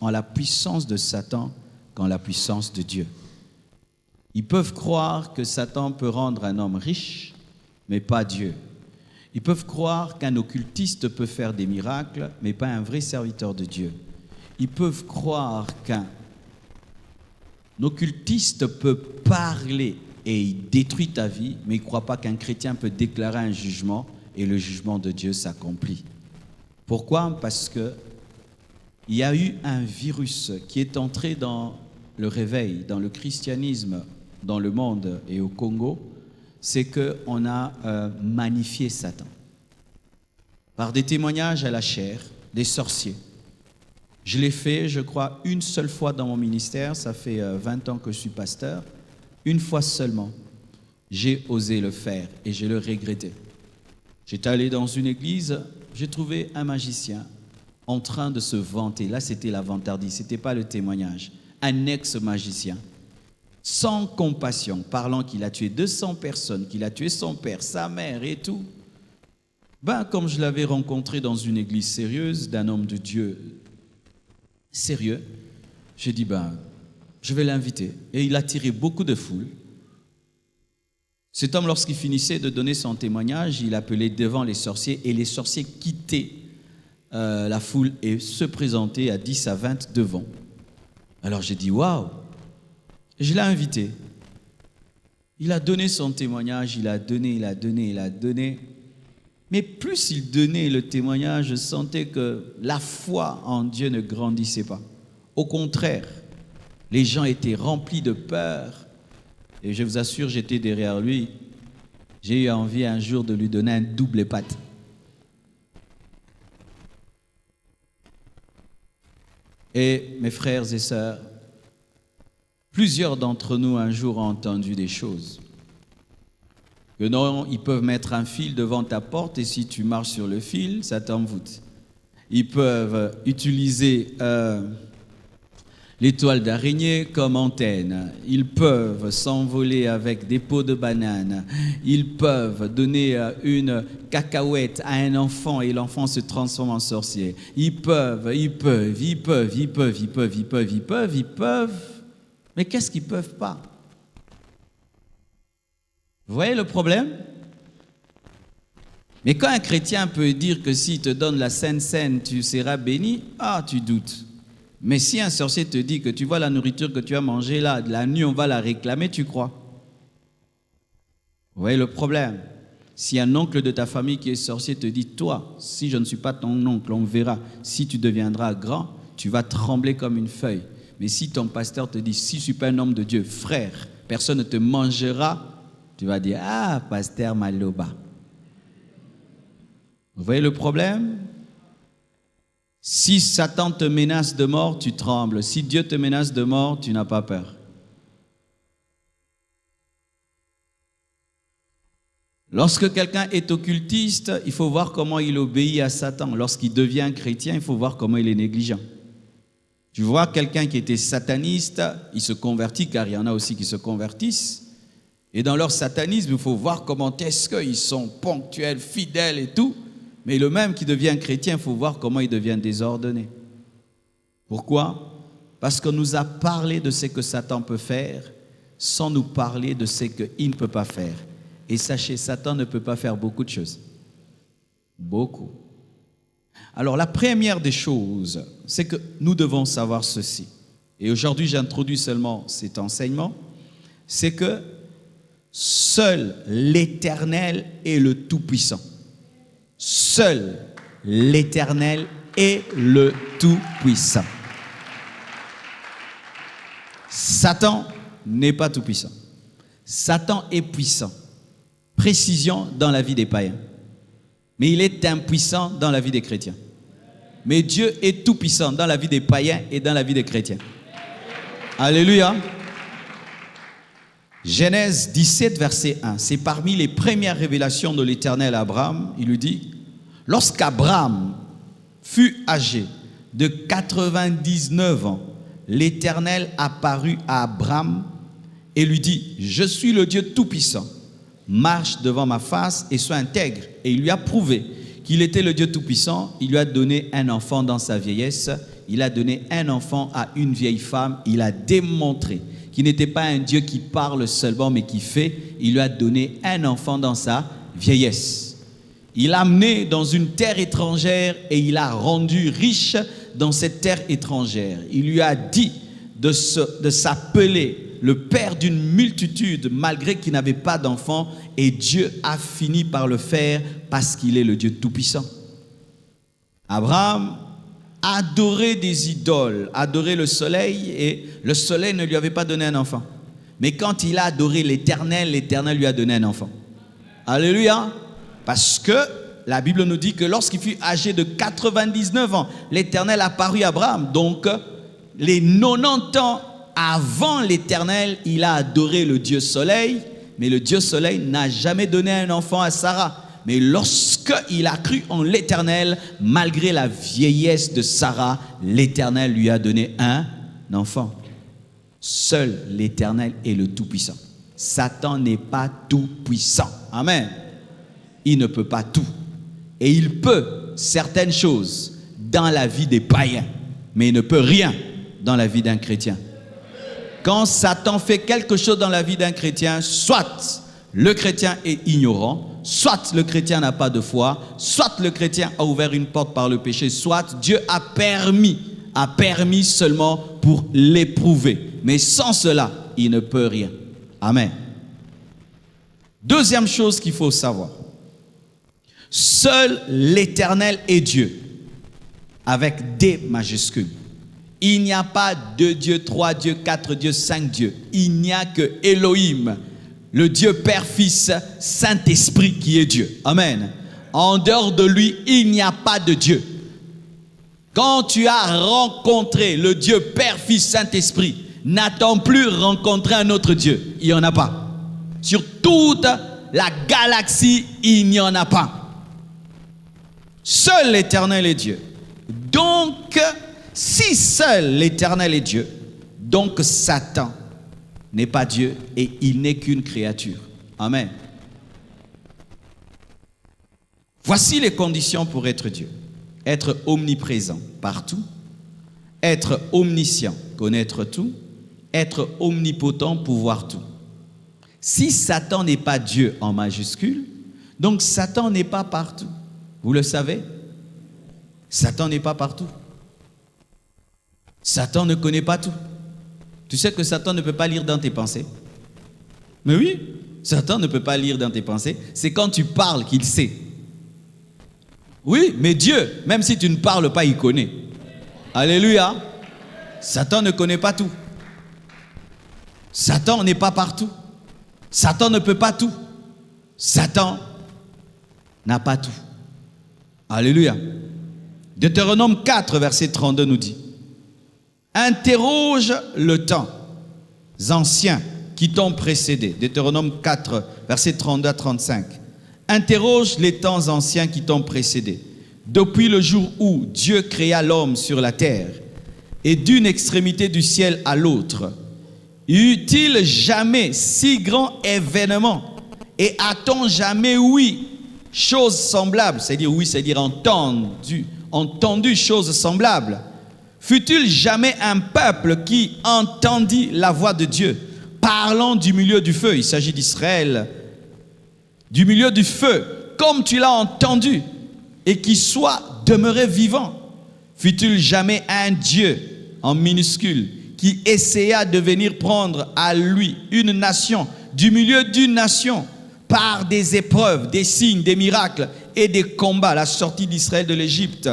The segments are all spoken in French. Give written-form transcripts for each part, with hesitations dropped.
en la puissance de Satan qu'en la puissance de Dieu. Ils peuvent croire que Satan peut rendre un homme riche, mais pas Dieu. Ils peuvent croire qu'un occultiste peut faire des miracles, mais pas un vrai serviteur de Dieu. Ils peuvent croire qu'un occultiste peut parler et il détruit ta vie, mais ils ne croient pas qu'un chrétien peut déclarer un jugement et le jugement de Dieu s'accomplit. Pourquoi? Parce qu'il y a eu un virus qui est entré dans le réveil, dans le christianisme, dans le monde et au Congo, c'est qu'on a magnifié Satan. Par des témoignages à la chair, des sorciers. Je l'ai fait, je crois, une seule fois dans mon ministère, ça fait 20 ans que je suis pasteur, une fois seulement, j'ai osé le faire et je le regrettais. J'étais allé dans une église, j'ai trouvé un magicien en train de se vanter. Là, c'était la vantardise, ce n'était pas le témoignage. Un ex-magicien, sans compassion, parlant qu'il a tué 200 personnes, qu'il a tué son père, sa mère et tout. Comme je l'avais rencontré dans une église sérieuse, d'un homme de Dieu sérieux, j'ai dit, je vais l'inviter. Et il a attiré beaucoup de foule. Cet homme, lorsqu'il finissait de donner son témoignage, il appelait devant les sorciers et les sorciers quittaient la foule et se présentaient à 10 à 20 devant. Alors j'ai dit, waouh! Je l'ai invité. Il a donné son témoignage, il a donné. Mais plus il donnait le témoignage, je sentais que la foi en Dieu ne grandissait pas. Au contraire, les gens étaient remplis de peur. Et je vous assure, j'étais derrière lui. J'ai eu envie un jour de lui donner un double patte. Et mes frères et sœurs, plusieurs d'entre nous un jour ont entendu des choses. Que non, ils peuvent mettre un fil devant ta porte et si tu marches sur le fil, ça t'envoûte. Ils peuvent utiliser l'étoile d'araignée comme antenne. Ils peuvent s'envoler avec des peaux de banane. Ils peuvent donner une cacahuète à un enfant et l'enfant se transforme en sorcier. Ils peuvent. Mais qu'est-ce qu'ils ne peuvent pas? Vous voyez le problème? Mais quand un chrétien peut dire que s'il te donne la Sainte Seine, tu seras béni, tu doutes. Mais si un sorcier te dit que tu vois la nourriture que tu as mangée là, la nuit on va la réclamer, tu crois? Vous voyez le problème? Si un oncle de ta famille qui est sorcier te dit, toi, si je ne suis pas ton oncle, on verra, si tu deviendras grand, tu vas trembler comme une feuille. Mais si ton pasteur te dit, si je ne suis pas un homme de Dieu, frère, personne ne te mangera, tu vas dire, pasteur Maloba. Vous voyez le problème? Si Satan te menace de mort, tu trembles. Si Dieu te menace de mort, tu n'as pas peur. Lorsque quelqu'un est occultiste, il faut voir comment il obéit à Satan. Lorsqu'il devient chrétien, il faut voir comment il est négligent. Tu vois quelqu'un qui était sataniste, il se convertit, car il y en a aussi qui se convertissent. Et dans leur satanisme, il faut voir comment est-ce qu'ils sont ponctuels, fidèles et tout. Mais le même qui devient chrétien, il faut voir comment il devient désordonné. Pourquoi? Parce qu'on nous a parlé de ce que Satan peut faire sans nous parler de ce qu'il ne peut pas faire. Et sachez, Satan ne peut pas faire beaucoup de choses. Beaucoup. Alors la première des choses, c'est que nous devons savoir ceci. Et aujourd'hui, j'introduis seulement cet enseignement. C'est que seul l'Éternel est le Tout-Puissant. Seul l'Éternel est le Tout-Puissant. Satan n'est pas tout-puissant. Satan est puissant. Précision dans la vie des païens. Mais il est impuissant dans la vie des chrétiens. Mais Dieu est tout-puissant dans la vie des païens et dans la vie des chrétiens. Alléluia. Genèse 17, verset 1. C'est parmi les premières révélations de l'Éternel à Abraham. Il lui dit, lorsqu'Abraham fut âgé de 99 ans, l'Éternel apparut à Abraham et lui dit, je suis le Dieu tout-puissant. Marche devant ma face et sois intègre. Et il lui a prouvé qu'il était le Dieu tout-puissant. Il lui a donné un enfant dans sa vieillesse il a donné un enfant à une vieille femme. Il a démontré qu'il n'était pas un Dieu qui parle seulement, mais qui fait. Il lui a donné un enfant dans sa vieillesse. Il l'a amené dans une terre étrangère et il l'a rendu riche dans cette terre étrangère. Il lui a dit de s'appeler le père d'une multitude malgré qu'il n'avait pas d'enfant, et Dieu a fini par le faire parce qu'il est le Dieu Tout-Puissant. Abraham adorait des idoles, adorait le soleil, et le soleil ne lui avait pas donné un enfant. Mais quand il a adoré l'Éternel, l'Éternel lui a donné un enfant. Alléluia! Parce que la Bible nous dit que lorsqu'il fut âgé de 99 ans, l'Éternel apparut à Abraham. Donc, les 90 ans avant l'Éternel, il a adoré le Dieu Soleil, mais le Dieu Soleil n'a jamais donné un enfant à Sarah. Mais lorsqu'il a cru en l'Éternel, malgré la vieillesse de Sarah, l'Éternel lui a donné un enfant. Seul l'Éternel est le Tout-Puissant. Satan n'est pas tout-puissant. Amen. Il ne peut pas tout. Et il peut certaines choses dans la vie des païens, mais il ne peut rien dans la vie d'un chrétien. Quand Satan fait quelque chose dans la vie d'un chrétien, soit le chrétien est ignorant, soit le chrétien n'a pas de foi, soit le chrétien a ouvert une porte par le péché, soit Dieu a permis seulement pour l'éprouver. Mais sans cela, il ne peut rien. Amen. Deuxième chose qu'il faut savoir. Seul l'Éternel est Dieu, avec D majuscule. Il n'y a pas 2 dieux, 3 dieux, 4 dieux, 5 dieux. Il n'y a que Elohim, le Dieu Père, Fils, Saint-Esprit qui est Dieu. Amen. En dehors de lui, il n'y a pas de Dieu. Quand tu as rencontré le Dieu Père, Fils, Saint-Esprit, n'attends plus rencontrer un autre Dieu. Il n'y en a pas. Sur toute la galaxie, il n'y en a pas. Seul l'Éternel est Dieu. Donc, si seul l'Éternel est Dieu, donc Satan n'est pas Dieu et il n'est qu'une créature. Amen. Voici les conditions pour être Dieu. Être omniprésent partout, être omniscient, connaître tout, être omnipotent, pouvoir tout. Si Satan n'est pas Dieu en majuscule, donc Satan n'est pas partout. Vous le savez? Satan n'est pas partout. Satan ne connaît pas tout. Tu sais que Satan ne peut pas lire dans tes pensées? Mais oui, Satan ne peut pas lire dans tes pensées. C'est quand tu parles qu'il sait. Oui, mais Dieu, même si tu ne parles pas, il connaît. Alléluia. Satan ne connaît pas tout. Satan n'est pas partout. Satan ne peut pas tout. Satan n'a pas tout. Alléluia. Deutéronome 4, verset 32 nous dit: interroge le temps anciens qui t'ont précédé. Deutéronome 4, verset 32 à 35. Interroge les temps anciens qui t'ont précédé. Depuis le jour où Dieu créa l'homme sur la terre et d'une extrémité du ciel à l'autre, eut-il jamais si grand événement et a-t-on jamais ouï chose semblable, c'est-à-dire oui, c'est-à-dire entendu chose semblable? Fut-il jamais un peuple qui entendit la voix de Dieu parlant du milieu du feu? Il s'agit d'Israël. Du milieu du feu, comme tu l'as entendu, et qui soit demeuré vivant. Fut-il jamais un Dieu, en minuscule, qui essaya de venir prendre à lui une nation, du milieu d'une nation, par des épreuves, des signes, des miracles et des combats, la sortie d'Israël de l'Égypte,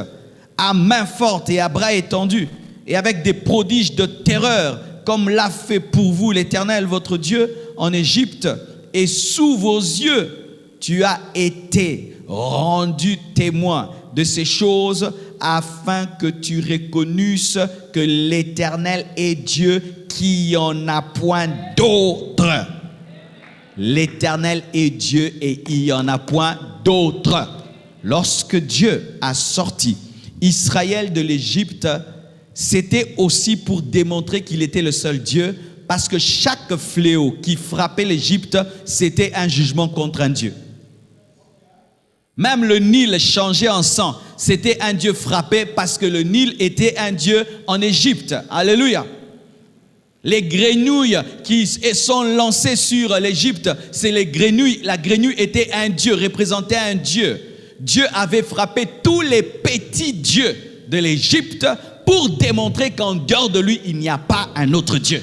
à main forte et à bras étendus, et avec des prodiges de terreur, comme l'a fait pour vous l'Éternel, votre Dieu, en Égypte, et sous vos yeux, tu as été rendu témoin de ces choses, afin que tu reconnusses que l'Éternel est Dieu, qu'il n'y en a point d'autre. L'Éternel est Dieu et il n'y en a point d'autre. Lorsque Dieu a sorti Israël de l'Égypte, c'était aussi pour démontrer qu'il était le seul Dieu, parce que chaque fléau qui frappait l'Égypte, c'était un jugement contre un Dieu. Même le Nil changé en sang. C'était un Dieu frappé parce que le Nil était un Dieu en Égypte. Alléluia. Les grenouilles qui sont lancées sur l'Égypte, c'est les grenouilles. La grenouille était un Dieu, représentait un Dieu. Dieu avait frappé tous les petits dieux de l'Égypte pour démontrer qu'en dehors de lui, il n'y a pas un autre Dieu.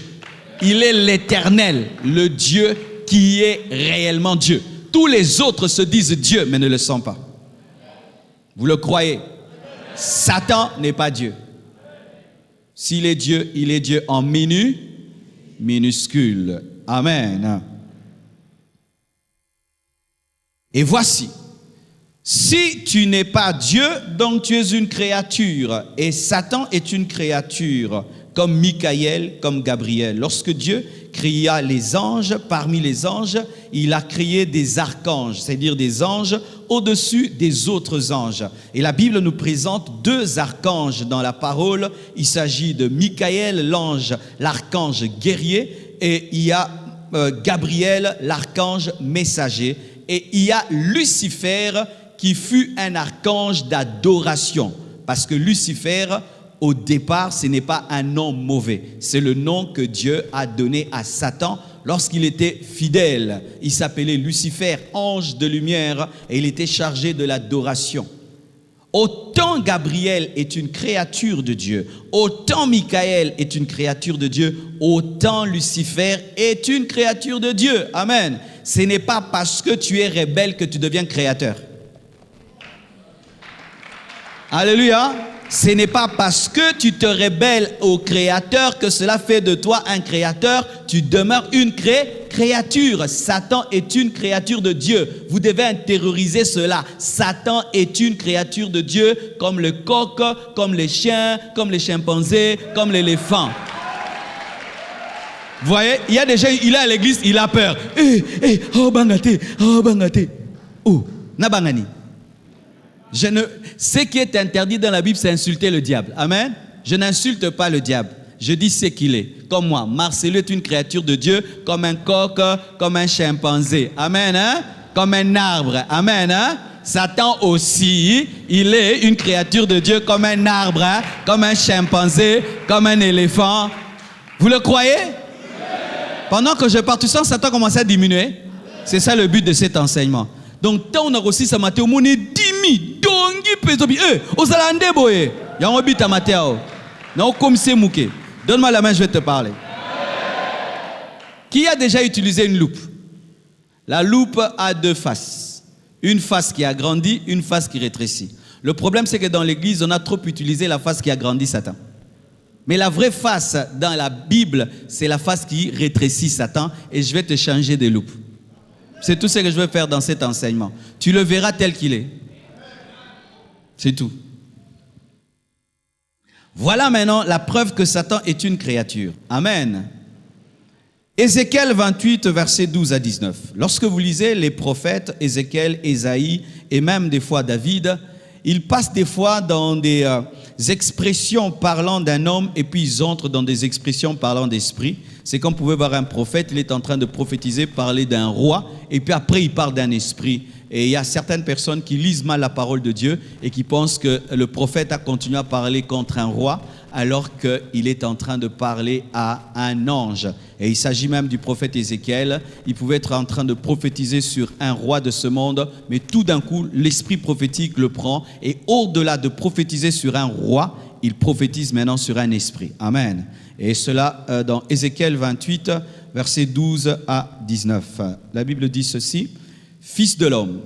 Il est l'Éternel, le Dieu qui est réellement Dieu. Tous les autres se disent Dieu, mais ne le sont pas. Vous le croyez? Satan n'est pas Dieu. S'il est Dieu, il est Dieu en minuscule. Amen. Et voici, si tu n'es pas Dieu, donc tu es une créature. Et Satan est une créature, comme Michaël, comme Gabriel. Lorsque Dieu créa les anges, parmi les anges, il a créé des archanges, c'est-à-dire des anges au-dessus des autres anges. Et la Bible nous présente deux archanges dans la parole. Il s'agit de Michaël, l'ange, l'archange guerrier, et il y a Gabriel, l'archange messager, et il y a Lucifer qui fut un archange d'adoration, parce que Lucifer, au départ, ce n'est pas un nom mauvais. C'est le nom que Dieu a donné à Satan lorsqu'il était fidèle. Il s'appelait Lucifer, ange de lumière, et il était chargé de l'adoration. Autant Gabriel est une créature de Dieu, autant Michaël est une créature de Dieu, autant Lucifer est une créature de Dieu. Amen. Ce n'est pas parce que tu es rebelle que tu deviens créateur. Alléluia. Ce n'est pas parce que tu te rebelles au Créateur que cela fait de toi un créateur. Tu demeures une créature. Satan est une créature de Dieu. Vous devez intérioriser cela. Satan est une créature de Dieu, comme le coq, comme les chiens, comme les chimpanzés, comme l'éléphant. Vous voyez, il y a des gens, il est à l'église, il a peur. Oh bangate, oh bangate. Oh, na bangani. Ce qui est interdit dans la Bible, c'est insulter le diable. Amen. Je n'insulte pas le diable. Je dis ce qu'il est. Comme moi, Marcelo est une créature de Dieu, comme un coq, comme un chimpanzé. Amen. Hein? Comme un arbre. Amen. Hein? Satan aussi, il est une créature de Dieu, comme un arbre, hein? Comme un chimpanzé, comme un éléphant. Vous le croyez? Pendant que je parle, tout ça, Satan commence à diminuer. C'est ça le but de cet enseignement. Donc, tant on a reçu ce matin, on est 10 000. Dongi pezobi. Ozalande boye. Yango bita matéo. Non, comme c'est mouké. Donne-moi la main, je vais te parler. Qui a déjà utilisé une loupe? La loupe a deux faces. Une face qui agrandit, une face qui rétrécit. Le problème, c'est que dans l'église, on a trop utilisé la face qui agrandit Satan. Mais la vraie face dans la Bible, c'est la face qui rétrécit Satan. Et je vais te changer de loupe. C'est tout ce que je veux faire dans cet enseignement. Tu le verras tel qu'il est. C'est tout. Voilà maintenant la preuve que Satan est une créature. Amen. Ézéchiel 28, versets 12 à 19. Lorsque vous lisez les prophètes, Ézéchiel, Ésaïe et même des fois David, ils passent des fois dans des expressions parlant d'un homme et puis ils entrent dans des expressions parlant d'esprit. C'est comme vous pouvez voir un prophète, il est en train de prophétiser, parler d'un roi et puis après il parle d'un esprit. Et il y a certaines personnes qui lisent mal la parole de Dieu et qui pensent que le prophète a continué à parler contre un roi alors qu'il est en train de parler à un ange. Et il s'agit même du prophète Ézéchiel. Il pouvait être en train de prophétiser sur un roi de ce monde, mais tout d'un coup, l'esprit prophétique le prend. Et au-delà de prophétiser sur un roi, il prophétise maintenant sur un esprit. Amen. Et cela dans Ézéchiel 28, versets 12 à 19. La Bible dit ceci. Fils de l'homme,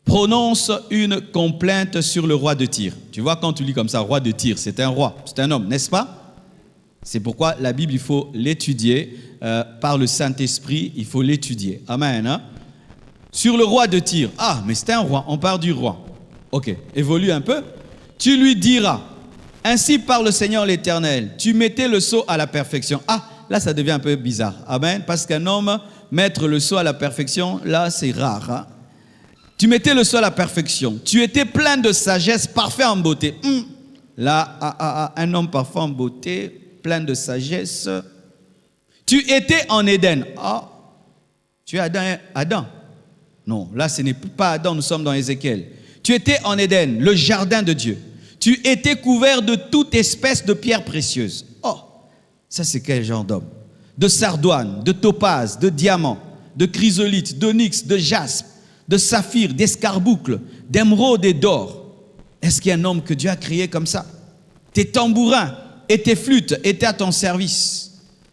prononce une complainte sur le roi de Tyr. Tu vois, quand tu lis comme ça, roi de Tyr, c'est un roi, c'est un homme, n'est-ce pas? C'est pourquoi la Bible, il faut l'étudier par le Saint-Esprit, il faut l'étudier. Amen. Hein? Sur le roi de Tyr. Ah, mais c'est un roi, on parle du roi. Ok, évolue un peu. Tu lui diras, ainsi parle le Seigneur l'Éternel, tu mettais le sceau à la perfection. Ah, là, ça devient un peu bizarre. Amen. Parce qu'un homme, mettre le sceau à la perfection, là, c'est rare. Hein? Tu mettais le sceau à la perfection. Tu étais plein de sagesse, parfait en beauté. Là, un homme parfait en beauté, plein de sagesse. Tu étais en Éden. Ah, tu es Adam. Non, là, ce n'est pas Adam, nous sommes dans Ézéchiel. Tu étais en Éden, le jardin de Dieu. Tu étais couvert de toute espèce de pierres précieuses. Oh, ça c'est quel genre d'homme? De sardoine, de topaze, de diamant, de chrysolite, d'onyx, de jaspe, de saphir, d'escarboucle, d'émeraude et d'or. Est-ce qu'il y a un homme que Dieu a créé comme ça? Tes tambourins et tes flûtes étaient à ton service.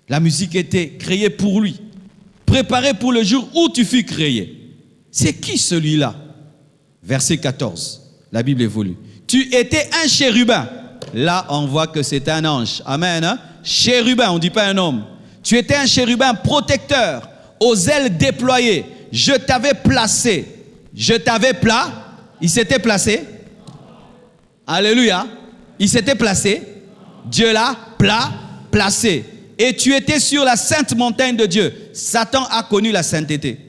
La musique était créée pour lui, préparée pour le jour où tu fus créé. C'est qui celui-là? Verset 14, la Bible évolue. Tu étais un chérubin. Là, on voit que c'est un ange. Amen. Hein? Chérubin, on ne dit pas un homme. Tu étais un chérubin protecteur, aux ailes déployées. Je t'avais placé. Je t'avais Il s'était placé. Alléluia. Il s'était placé. Dieu l'a placé. Et tu étais sur la sainte montagne de Dieu. Satan a connu la sainteté.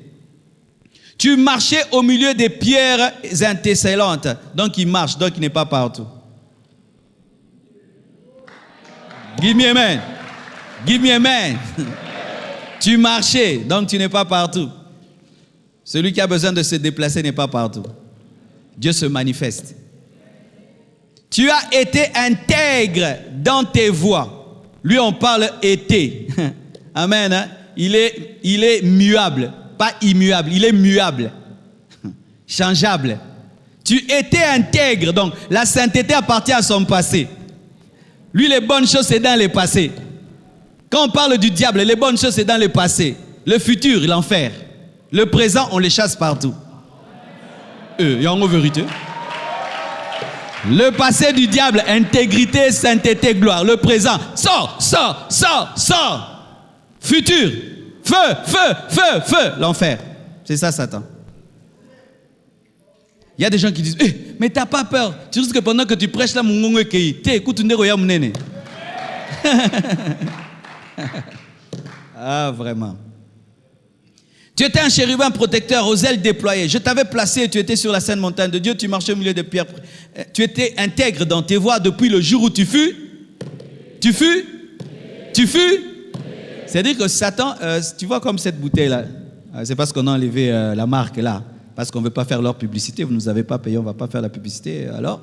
Tu marchais au milieu des pierres intécellantes. Donc il marche, donc il n'est pas partout. Give me amen. Give me amen. Tu marchais, donc tu n'es pas partout. Celui qui a besoin de se déplacer n'est pas partout. Dieu se manifeste. Tu as été intègre dans tes voies. Lui, on parle été. Amen. Hein? Il est muable. Pas immuable, il est muable, changeable. Tu étais intègre, donc la sainteté appartient à son passé. Lui, les bonnes choses, c'est dans le passé. Quand on parle du diable, les bonnes choses, c'est dans le passé. Le futur, l'enfer. Le présent, on les chasse partout. Il y a en vérité. Le passé du diable, intégrité, sainteté, gloire. Le présent, sors. Futur. Feu, l'enfer. C'est ça, Satan. Il y a des gens qui disent, mais t'as pas peur. Tu risques que pendant que tu prêches là, écoute, ah, vraiment. Tu étais un chérubin protecteur aux ailes déployées. Je t'avais placé, tu étais sur la sainte montagne de Dieu, tu marchais au milieu des pierres. Tu étais intègre dans tes voies depuis le jour où tu fus. C'est-à-dire que Satan, tu vois comme cette bouteille-là, c'est parce qu'on a enlevé la marque là, parce qu'on ne veut pas faire leur publicité, vous ne nous avez pas payé, on ne va pas faire la publicité, alors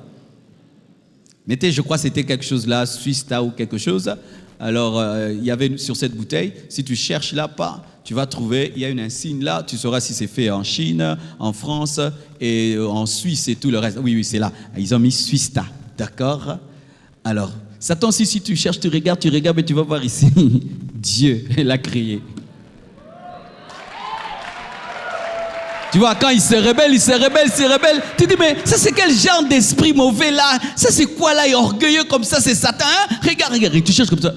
mettez, je crois que c'était quelque chose là, Swista ou quelque chose, alors il y avait sur cette bouteille, si tu cherches là, tu vas trouver, il y a une insigne là, tu sauras si c'est fait en Chine, en France et en Suisse et tout le reste. Oui, c'est là, ils ont mis Swista, d'accord? Alors, Satan, si tu cherches, tu regardes, mais tu vas voir ici, Dieu l'a créé. Tu vois, quand il se rebelle. Tu dis, mais ça c'est quel genre d'esprit mauvais là? Ça c'est quoi là, orgueilleux comme ça, c'est Satan, hein? Regarde, tu cherches comme ça.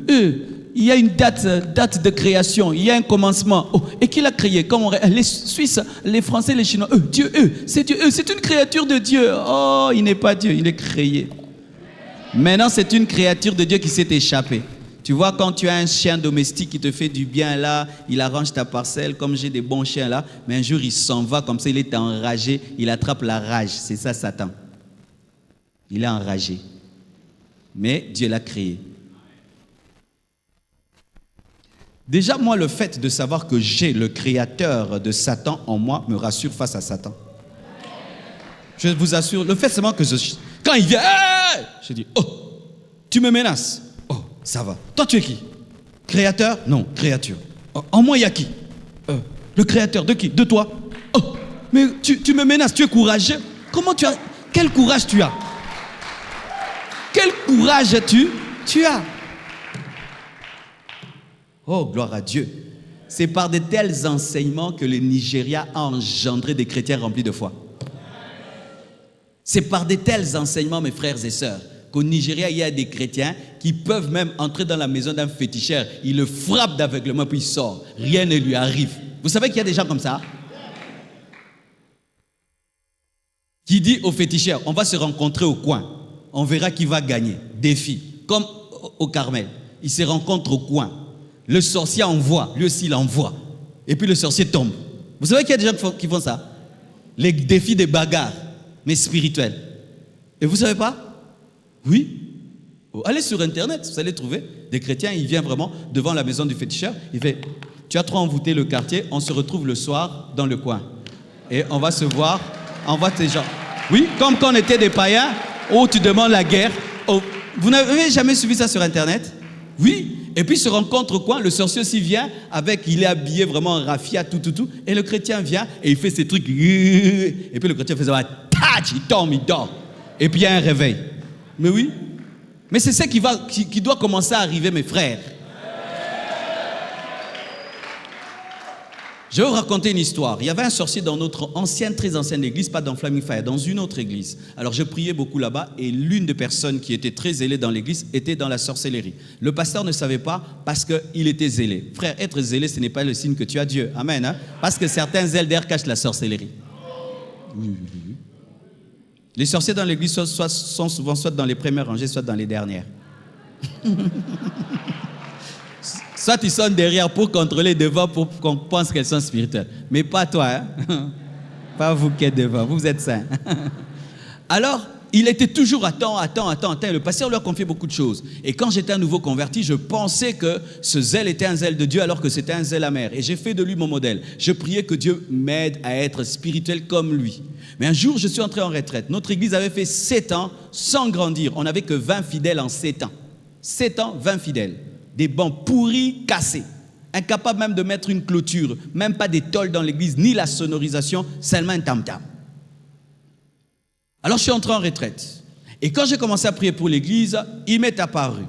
Il y a une date de création, il y a un commencement. Oh, et qui l'a créé? Les Suisses, les Français, les Chinois. Dieu, c'est une créature de Dieu. Oh, il n'est pas Dieu, il est créé. Maintenant, c'est une créature de Dieu qui s'est échappée. Tu vois, quand tu as un chien domestique qui te fait du bien là, il arrange ta parcelle, comme j'ai des bons chiens là, mais un jour il s'en va comme ça, il est enragé, il attrape la rage. C'est ça, Satan. Il est enragé. Mais Dieu l'a créé. Déjà, moi, le fait de savoir que j'ai le créateur de Satan en moi me rassure face à Satan. Je vous assure, le fait seulement que quand il vient, je dis, oh, tu me menaces. Oh, ça va. Toi, tu es qui? Créateur? Non, créature. Oh, en moi, il y a qui? Le créateur de qui? De toi. Oh, mais tu me menaces, tu es courageux. Comment tu as? Quel courage tu as? Quel courage tu as? Oh, gloire à Dieu. C'est par de tels enseignements que le Nigeria a engendré des chrétiens remplis de foi. C'est par de tels enseignements, mes frères et sœurs, qu'au Nigeria, il y a des chrétiens qui peuvent même entrer dans la maison d'un féticheur. Il le frappe d'aveuglement, puis il sort. Rien ne lui arrive. Vous savez qu'il y a des gens comme ça? Qui dit au féticheur, on va se rencontrer au coin. On verra qui va gagner. Défi. Comme au Carmel. Ils se rencontrent au coin. Le sorcier envoie. Lui aussi, il envoie. Et puis le sorcier tombe. Vous savez qu'il y a des gens qui font ça? Les défis des bagarres, mais spirituels. Et vous ne savez pas? Oui. Allez sur Internet, vous allez trouver des chrétiens, il vient vraiment devant la maison du féticheur, il fait, tu as trop envoûté le quartier, on se retrouve le soir dans le coin. Et on va se voir, envoie tes gens. Oui, comme quand on était des païens, où tu demandes la guerre. Oh, vous n'avez jamais suivi ça sur Internet? Oui. Et puis se rencontre quoi? Le sorcier aussi vient avec, il est habillé vraiment en raffia, tout. Et le chrétien vient et il fait ses trucs. Et puis le chrétien fait ça, touch, il tombe, il dort. Et puis il y a un réveil. Mais oui. Mais c'est ça qui doit commencer à arriver, mes frères. Je vais vous raconter une histoire. Il y avait un sorcier dans notre très ancienne église, pas dans Flaming Fire, dans une autre église. Alors je priais beaucoup là-bas et l'une des personnes qui était très zélée dans l'église était dans la sorcellerie. Le pasteur ne savait pas parce qu'il était zélé. Frère, être zélé, ce n'est pas le signe que tu as Dieu. Amen. Hein? Parce que certains zèles d'air cachent la sorcellerie. Les sorciers dans l'église sont souvent soit dans les premières rangées, soit dans les dernières. Soit ils sont derrière pour contrôler devant, pour qu'on pense qu'elles sont spirituelles. Mais pas toi, hein? Pas vous qui êtes devant, vous êtes saints. Alors, il était toujours attends. Le pasteur lui a confié beaucoup de choses. Et quand j'étais à nouveau converti, je pensais que ce zèle était un zèle de Dieu alors que c'était un zèle amer. Et j'ai fait de lui mon modèle. Je priais que Dieu m'aide à être spirituel comme lui. Mais un jour, je suis entré en retraite. Notre église avait fait 7 ans sans grandir. On n'avait que 20 fidèles en 7 ans. 7 ans, 20 fidèles. Des bancs pourris, cassés. Incapables même de mettre une clôture. Même pas des tôles dans l'église, ni la sonorisation, seulement un tam-tam. Alors je suis entré en retraite. Et quand j'ai commencé à prier pour l'église, il m'est apparu.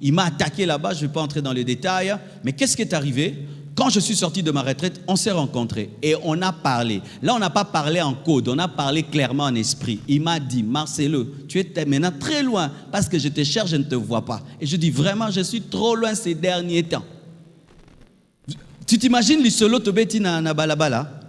Il m'a attaqué là-bas, je ne vais pas entrer dans les détails. Mais qu'est-ce qui est arrivé? Quand je suis sorti de ma retraite, on s'est rencontrés et on a parlé. Là, on n'a pas parlé en code, on a parlé clairement en esprit. Il m'a dit, Marcelo, tu es maintenant très loin parce que je te cherche, je ne te vois pas. Et je dis, vraiment, je suis trop loin ces derniers temps. Tu t'imagines l'isolo tobeti na balabala?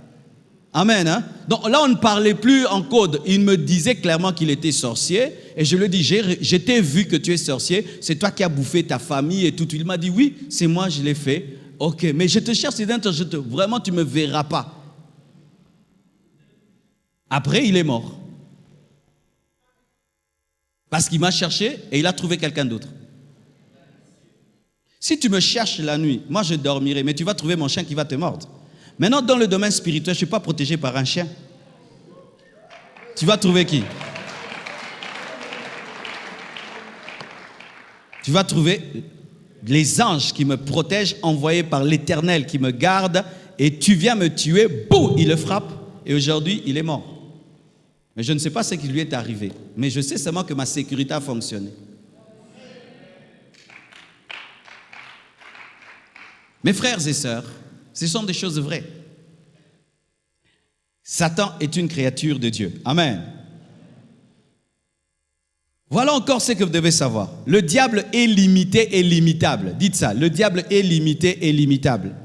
Amen. Hein? Donc là, on ne parlait plus en code. Il me disait clairement qu'il était sorcier. Et je lui ai dit, je t'ai vu que tu es sorcier. C'est toi qui as bouffé ta famille et tout. Il m'a dit, oui, c'est moi, je l'ai fait. Ok, mais je te cherche, vraiment, tu ne me verras pas. Après, il est mort. Parce qu'il m'a cherché et il a trouvé quelqu'un d'autre. Si tu me cherches la nuit, moi je dormirai, mais tu vas trouver mon chien qui va te mordre. Maintenant, dans le domaine spirituel, je ne suis pas protégé par un chien. Tu vas trouver qui? Tu vas trouver les anges qui me protègent, envoyés par l'Éternel qui me garde, et tu viens me tuer, boum, il le frappe, et aujourd'hui, il est mort. Mais je ne sais pas ce qui lui est arrivé, mais je sais seulement que ma sécurité a fonctionné. Mes frères et sœurs, ce sont des choses vraies. Satan est une créature de Dieu. Amen. Voilà encore ce que vous devez savoir. Le diable est limité et limitable. Dites ça. Le diable est limité et limitable.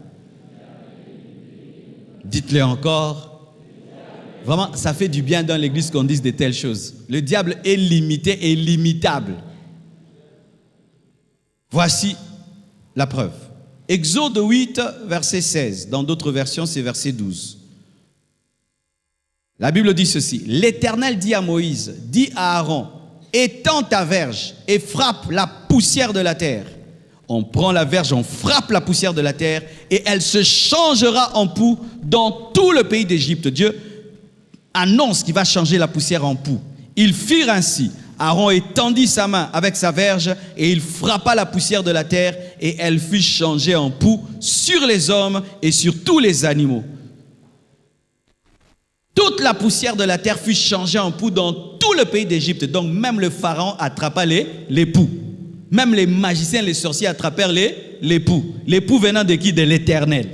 Dites-le encore. Vraiment, ça fait du bien dans l'église qu'on dise de telles choses. Le diable est limité et limitable. Voici la preuve. Exode 8, verset 16. Dans d'autres versions, c'est verset 12. La Bible dit ceci. L'Éternel dit à Moïse, dit à Aaron, étends ta verge et frappe la poussière de la terre. On prend la verge, on frappe la poussière de la terre et elle se changera en poux dans tout le pays d'Égypte. Dieu annonce qu'il va changer la poussière en poux. Ils firent ainsi. Aaron étendit sa main avec sa verge et il frappa la poussière de la terre et elle fut changée en poux sur les hommes et sur tous les animaux. Toute la poussière de la terre fut changée en poux dans tout le pays d'Égypte. Donc même le pharaon attrapa les poux. Même les magiciens, les sorciers attrapèrent les poux. Les poux venant de qui? De l'Éternel.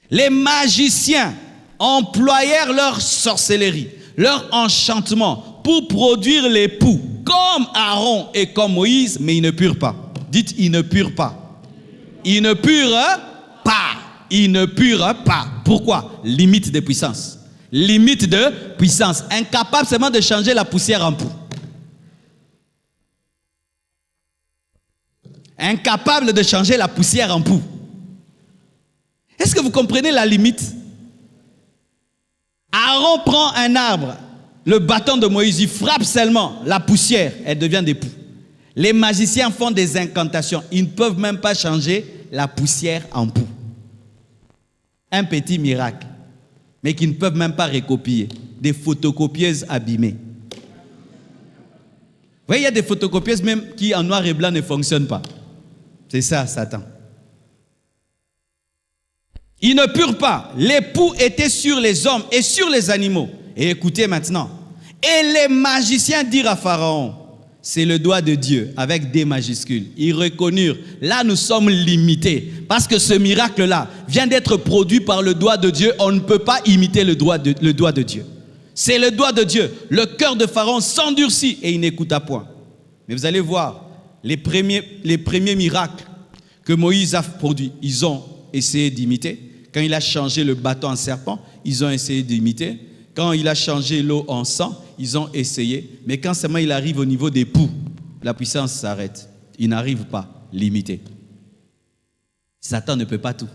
Les magiciens employèrent leur sorcellerie, leur enchantement pour produire les poux, comme Aaron et comme Moïse, mais ils ne purent pas. Dites, ils ne purent pas. Ils ne purent pas. Ils ne purent pas. Pourquoi? Limite de puissance. Limite de puissance. Incapable seulement de changer la poussière en poux. Incapable de changer la poussière en poux. Est-ce que vous comprenez la limite? Aaron prend un arbre, le bâton de Moïse, il frappe seulement la poussière, elle devient des poux. Les magiciens font des incantations, ils ne peuvent même pas changer la poussière en poux. Un petit miracle. mais qui ne peuvent même pas recopier. Des photocopieuses abîmées. Vous voyez, il y a des photocopieuses même qui en noir et blanc ne fonctionnent pas. C'est ça, Satan. Ils ne purent pas. L'époux était sur les hommes et sur les animaux. Et écoutez maintenant. Et les magiciens dirent à Pharaon, c'est le doigt de Dieu avec des majuscules. Ils reconnurent, là nous sommes limités. Parce que ce miracle-là vient d'être produit par le doigt de Dieu. On ne peut pas imiter le doigt de Dieu. C'est le doigt de Dieu. Le cœur de Pharaon s'endurcit et il n'écouta point. Mais vous allez voir, les premiers miracles que Moïse a produits, ils ont essayé d'imiter. Quand il a changé le bâton en serpent, ils ont essayé d'imiter. Quand il a changé l'eau en sang, ils ont essayé. Mais quand seulement il arrive au niveau des poux, la puissance s'arrête. Il n'arrive pas à l'imiter. Satan ne peut pas tout.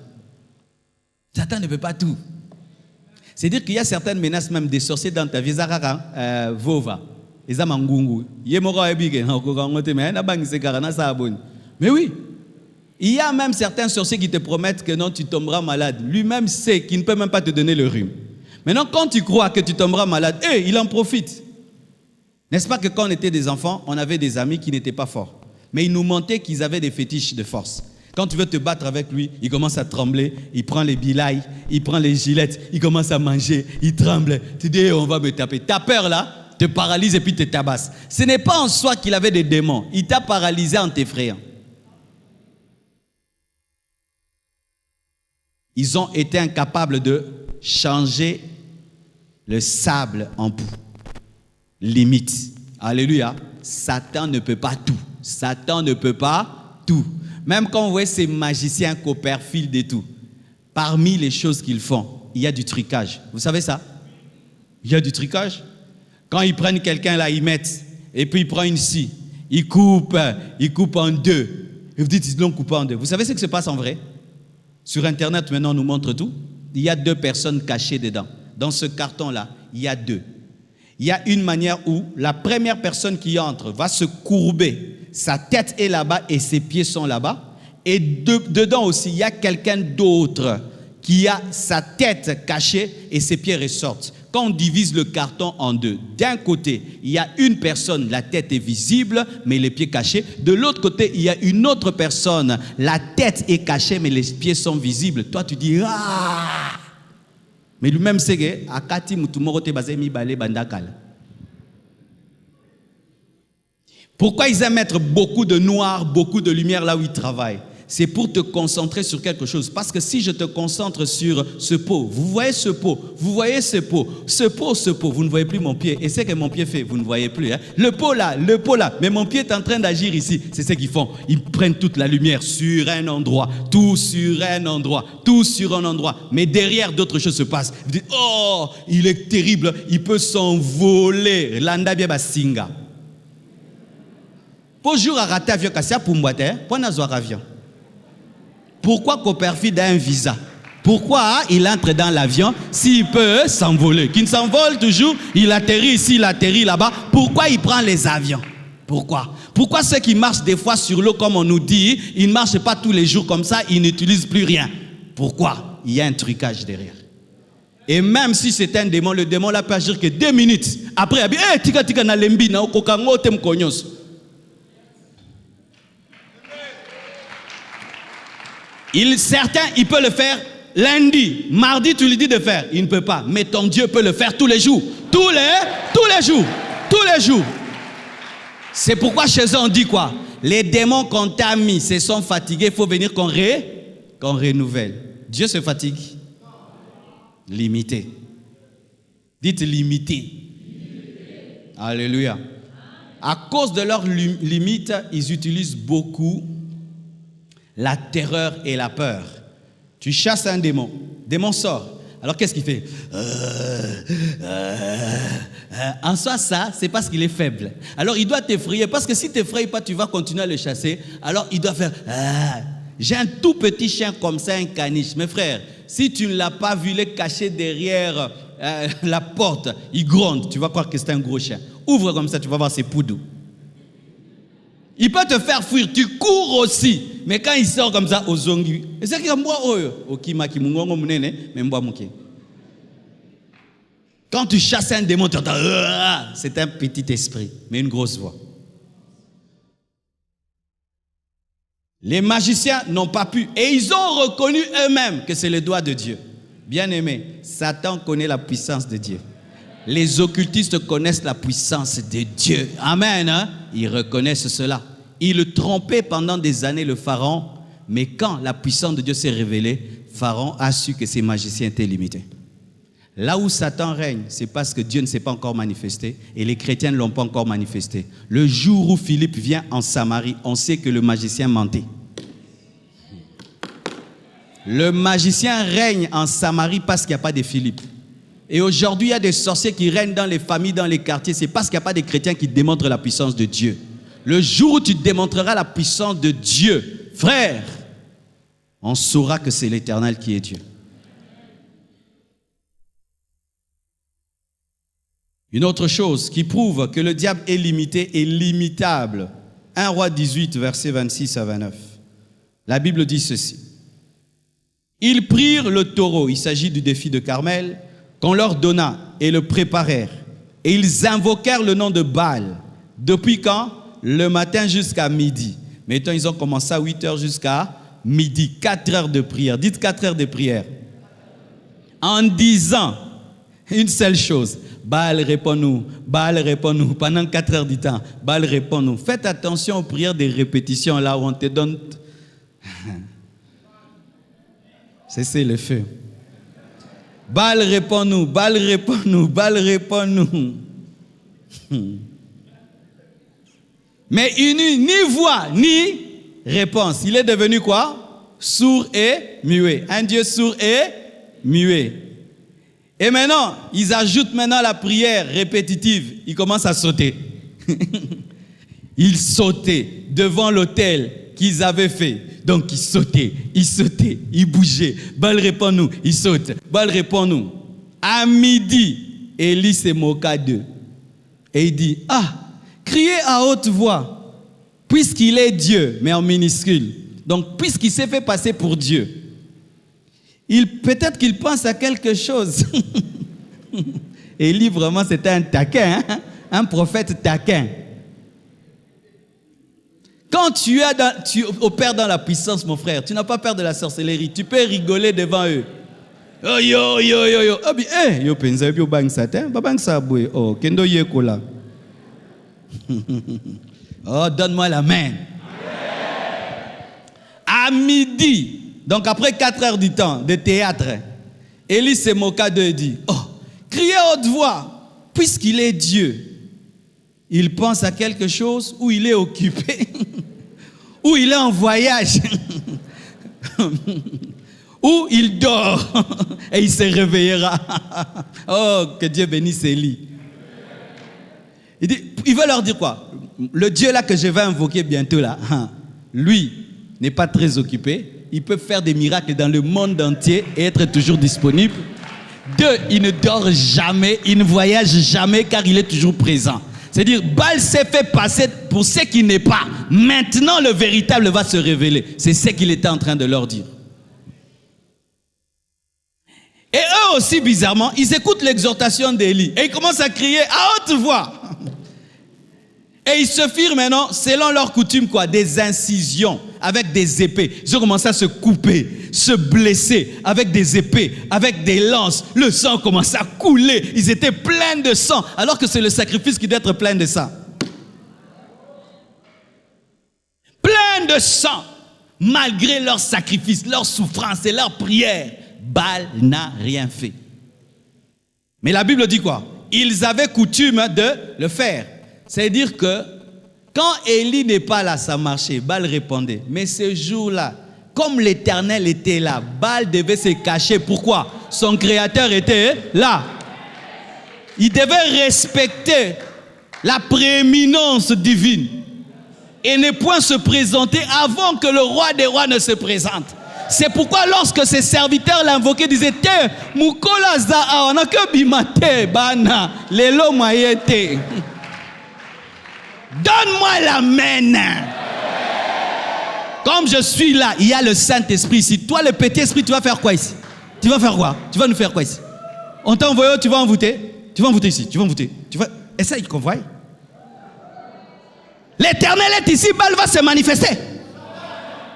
Satan ne peut pas tout. C'est-à-dire qu'il y a certaines menaces même des sorciers dans ta vie. Vova. Mais oui. Il y a même certains sorciers qui te promettent que non, tu tomberas malade. Lui-même sait qu'il ne peut même pas te donner le rhume. Maintenant, quand tu crois que tu tomberas malade, il en profite. N'est-ce pas que quand on était des enfants, on avait des amis qui n'étaient pas forts. Mais ils nous mentaient qu'ils avaient des fétiches de force. Quand tu veux te battre avec lui, il commence à trembler, il prend les bilailles, il prend les gilettes, il commence à manger, il tremble. Tu dis, on va me taper. Ta peur là, te paralyse et puis te tabasse. Ce n'est pas en soi qu'il avait des démons. Il t'a paralysé en t'effrayant. Ils ont été incapables de changer le sable en poux. Limite. Alléluia. Satan ne peut pas tout. Satan ne peut pas tout. Même quand vous voyez ces magiciens Copperfield et tout, parmi les choses qu'ils font, il y a du trucage. Vous savez ça? Il y a du trucage. Quand ils prennent quelqu'un là, ils mettent, et puis ils prennent une scie, ils coupent en deux. Et vous dites, ils l'ont coupé en deux. Vous savez ce qui se passe en vrai? Sur Internet, maintenant, on nous montre tout. Il y a 2 personnes cachées dedans. Dans ce carton-là, il y a 2. Il y a une manière où la première personne qui entre va se courber. Sa tête est là-bas et ses pieds sont là-bas. Et dedans aussi, il y a quelqu'un d'autre qui a sa tête cachée et ses pieds ressortent. Quand on divise le carton en 2, d'un côté, il y a une personne, la tête est visible, mais les pieds cachés. De l'autre côté, il y a une autre personne, la tête est cachée, mais les pieds sont visibles. Toi, tu dis, ah! Mais lui-même, c'est que, akati mutumorote bazemi bale bandakal. Pourquoi ils aiment mettre beaucoup de noir, beaucoup de lumière là où ils travaillent? C'est pour te concentrer sur quelque chose. Parce que si je te concentre sur ce pot, vous voyez ce pot, vous voyez ce pot, vous ne voyez plus mon pied. Et ce que mon pied fait, vous ne voyez plus. Hein? Le pot là, mais mon pied est en train d'agir ici. C'est ce qu'ils font. Ils prennent toute la lumière sur un endroit, tout sur un endroit, tout sur un endroit. Mais derrière, d'autres choses se passent. Vous dites, oh, il est terrible, il peut s'envoler. Landa bien basinga. Pour jour à rater avion, kassia pour moi, pour n'avoir avion. Pourquoi Copperfield a un visa? Pourquoi il entre dans l'avion s'il peut s'envoler? Qu'il s'envole toujours, il atterrit ici, il atterrit là-bas. Pourquoi il prend les avions? Pourquoi? Pourquoi ceux qui marchent des fois sur l'eau, comme on nous dit, ils ne marchent pas tous les jours comme ça, ils n'utilisent plus rien? Pourquoi? Il y a un trucage derrière. Et même si c'est un démon, le démon là peut agir que 2 minutes. Après, il dit, hey, tika na lembi na okokango tem konyos. Certains, il peut le faire lundi, mardi, tu lui dis de faire. Il ne peut pas. Mais ton Dieu peut le faire tous les jours. Tous les jours. C'est pourquoi chez eux, on dit quoi? Les démons qu'on t'a mis se sont fatigués. Il faut venir qu'on renouvelle. Dieu se fatigue. Limité. Dites limité. Alléluia. À cause de leurs limites, ils utilisent beaucoup la terreur et la peur. Tu chasses un démon. Démon sort. Alors qu'est-ce qu'il fait? En soi, ça, c'est parce qu'il est faible. Alors il doit t'effrayer. Parce que si tu t'effrayes pas, tu vas continuer à le chasser. Alors il doit faire... J'ai un tout petit chien comme ça, un caniche. Mes frères, si tu ne l'as pas vu, il est caché derrière la porte. Il gronde. Tu vas croire que c'est un gros chien. Ouvre comme ça, tu vas voir ses poudous. Il peut te faire fuir, tu cours aussi. Mais quand il sort comme ça, aux zongi, et c'est qu'il y a moi, okima ki mungongo munene, mais mwa muke. Quand tu chasses un démon, tu entends, c'est un petit esprit, mais une grosse voix. Les magiciens n'ont pas pu, et ils ont reconnu eux-mêmes que c'est le doigt de Dieu. Bien-aimé, Satan connaît la puissance de Dieu. Les occultistes connaissent la puissance de Dieu. Amen. Hein? Ils reconnaissent cela. Ils trompaient pendant des années le pharaon, mais quand la puissance de Dieu s'est révélée, Pharaon a su que ses magiciens étaient limités. Là où Satan règne, c'est parce que Dieu ne s'est pas encore manifesté et les chrétiens ne l'ont pas encore manifesté. Le jour où Philippe vient en Samarie, on sait que le magicien mentait. Le magicien règne en Samarie parce qu'il n'y a pas de Philippe. Et aujourd'hui, il y a des sorciers qui règnent dans les familles, dans les quartiers. C'est parce qu'il n'y a pas de chrétiens qui démontrent la puissance de Dieu. Le jour où tu démontreras la puissance de Dieu, frère, on saura que c'est l'Éternel qui est Dieu. Une autre chose qui prouve que le diable est limité et limitable. 1 Roi 18, versets 26 à 29. La Bible dit ceci. Ils prirent le taureau, il s'agit du défi de Carmel, qu'on leur donna et le préparèrent. Et ils invoquèrent le nom de Baal. Depuis quand? Le matin jusqu'à midi. Mettons, ils ont commencé à 8 heures jusqu'à midi. 4 heures de prière. Dites 4 heures de prière. En disant une seule chose. Baal, réponds-nous. Baal, réponds-nous. Pendant 4 heures du temps. Baal, réponds-nous. Faites attention aux prières des répétitions là où on te donne... C'est le feu. Baal, réponds-nous. Baal, réponds-nous. Baal, réponds-nous. Mais il n'eut ni voix, ni réponse. Il est devenu quoi? Sourd et muet. Un Dieu sourd et muet. Et maintenant, ils ajoutent maintenant la prière répétitive. Ils commencent à sauter. Ils sautaient devant l'autel qu'ils avaient fait. Donc ils sautaient, ils bougeaient. Baal, réponds-nous. Ils sautent. Baal, réponds-nous. À midi, Élie se moqua d'eux. Et il dit, criez à haute voix, puisqu'il est Dieu, mais en minuscule. Donc, puisqu'il s'est fait passer pour Dieu, peut-être qu'il pense à quelque chose. Élie, vraiment, c'était un taquin, hein? Un prophète taquin. Quand tu opères dans la puissance, mon frère, tu n'as pas peur de la sorcellerie. Tu peux rigoler devant eux. Oh, yo, yo, yo, yo. Oh, bien, yo, pensa, yo, bang, satan. Bang, ça, boué. Oh, kendo, ye, kola. Oh, donne-moi la main. À midi, donc après 4 heures du temps de théâtre, Élie se moqua d'eux et dit, criez à haute voix, puisqu'il est Dieu. Il pense à quelque chose ou il est occupé, ou il est en voyage, ou il dort et il se réveillera. Oh, que Dieu bénisse Élie. Il veut leur dire quoi? Le Dieu là que je vais invoquer bientôt là, lui n'est pas très occupé. Il peut faire des miracles dans le monde entier et être toujours disponible. 2, il ne dort jamais, il ne voyage jamais car il est toujours présent. C'est-à-dire, Baal s'est fait passer pour ce qui n'est pas. Maintenant, le véritable va se révéler. C'est ce qu'il était en train de leur dire. Et eux aussi, bizarrement, ils écoutent l'exhortation d'Élie. Et ils commencent à crier à haute voix. Et ils se firent maintenant, selon leur coutume, quoi, des incisions avec des épées. Ils ont commencé à se couper, se blesser avec des épées, avec des lances. Le sang commençait à couler. Ils étaient pleins de sang, alors que c'est le sacrifice qui doit être plein de sang. Plein de sang, malgré leur sacrifice, leur souffrance et leur prière. Baal n'a rien fait. Mais la Bible dit quoi? Ils avaient coutume de le faire. C'est-à-dire que quand Élie n'est pas là, ça marchait. Baal répondait. Mais ce jour-là, comme l'Éternel était là, Baal devait se cacher. Pourquoi? Son Créateur était là. Il devait respecter la prééminence divine et ne point se présenter avant que le roi des rois ne se présente. C'est pourquoi lorsque ses serviteurs l'invoquaient, disaient « Te, mukola za awanake bimate, bana, lelo mayete. » Donne-moi la main. Comme je suis là, il y a le Saint-Esprit ici. Toi, le petit esprit, tu vas faire quoi ici? Tu vas faire quoi? Tu vas nous faire quoi ici? On t'a envoyé, tu vas envoûter? Tu vas envoûter ici, tu vas envoûter. Essaye qu'on voie. L'Éternel est ici, Baal va se manifester.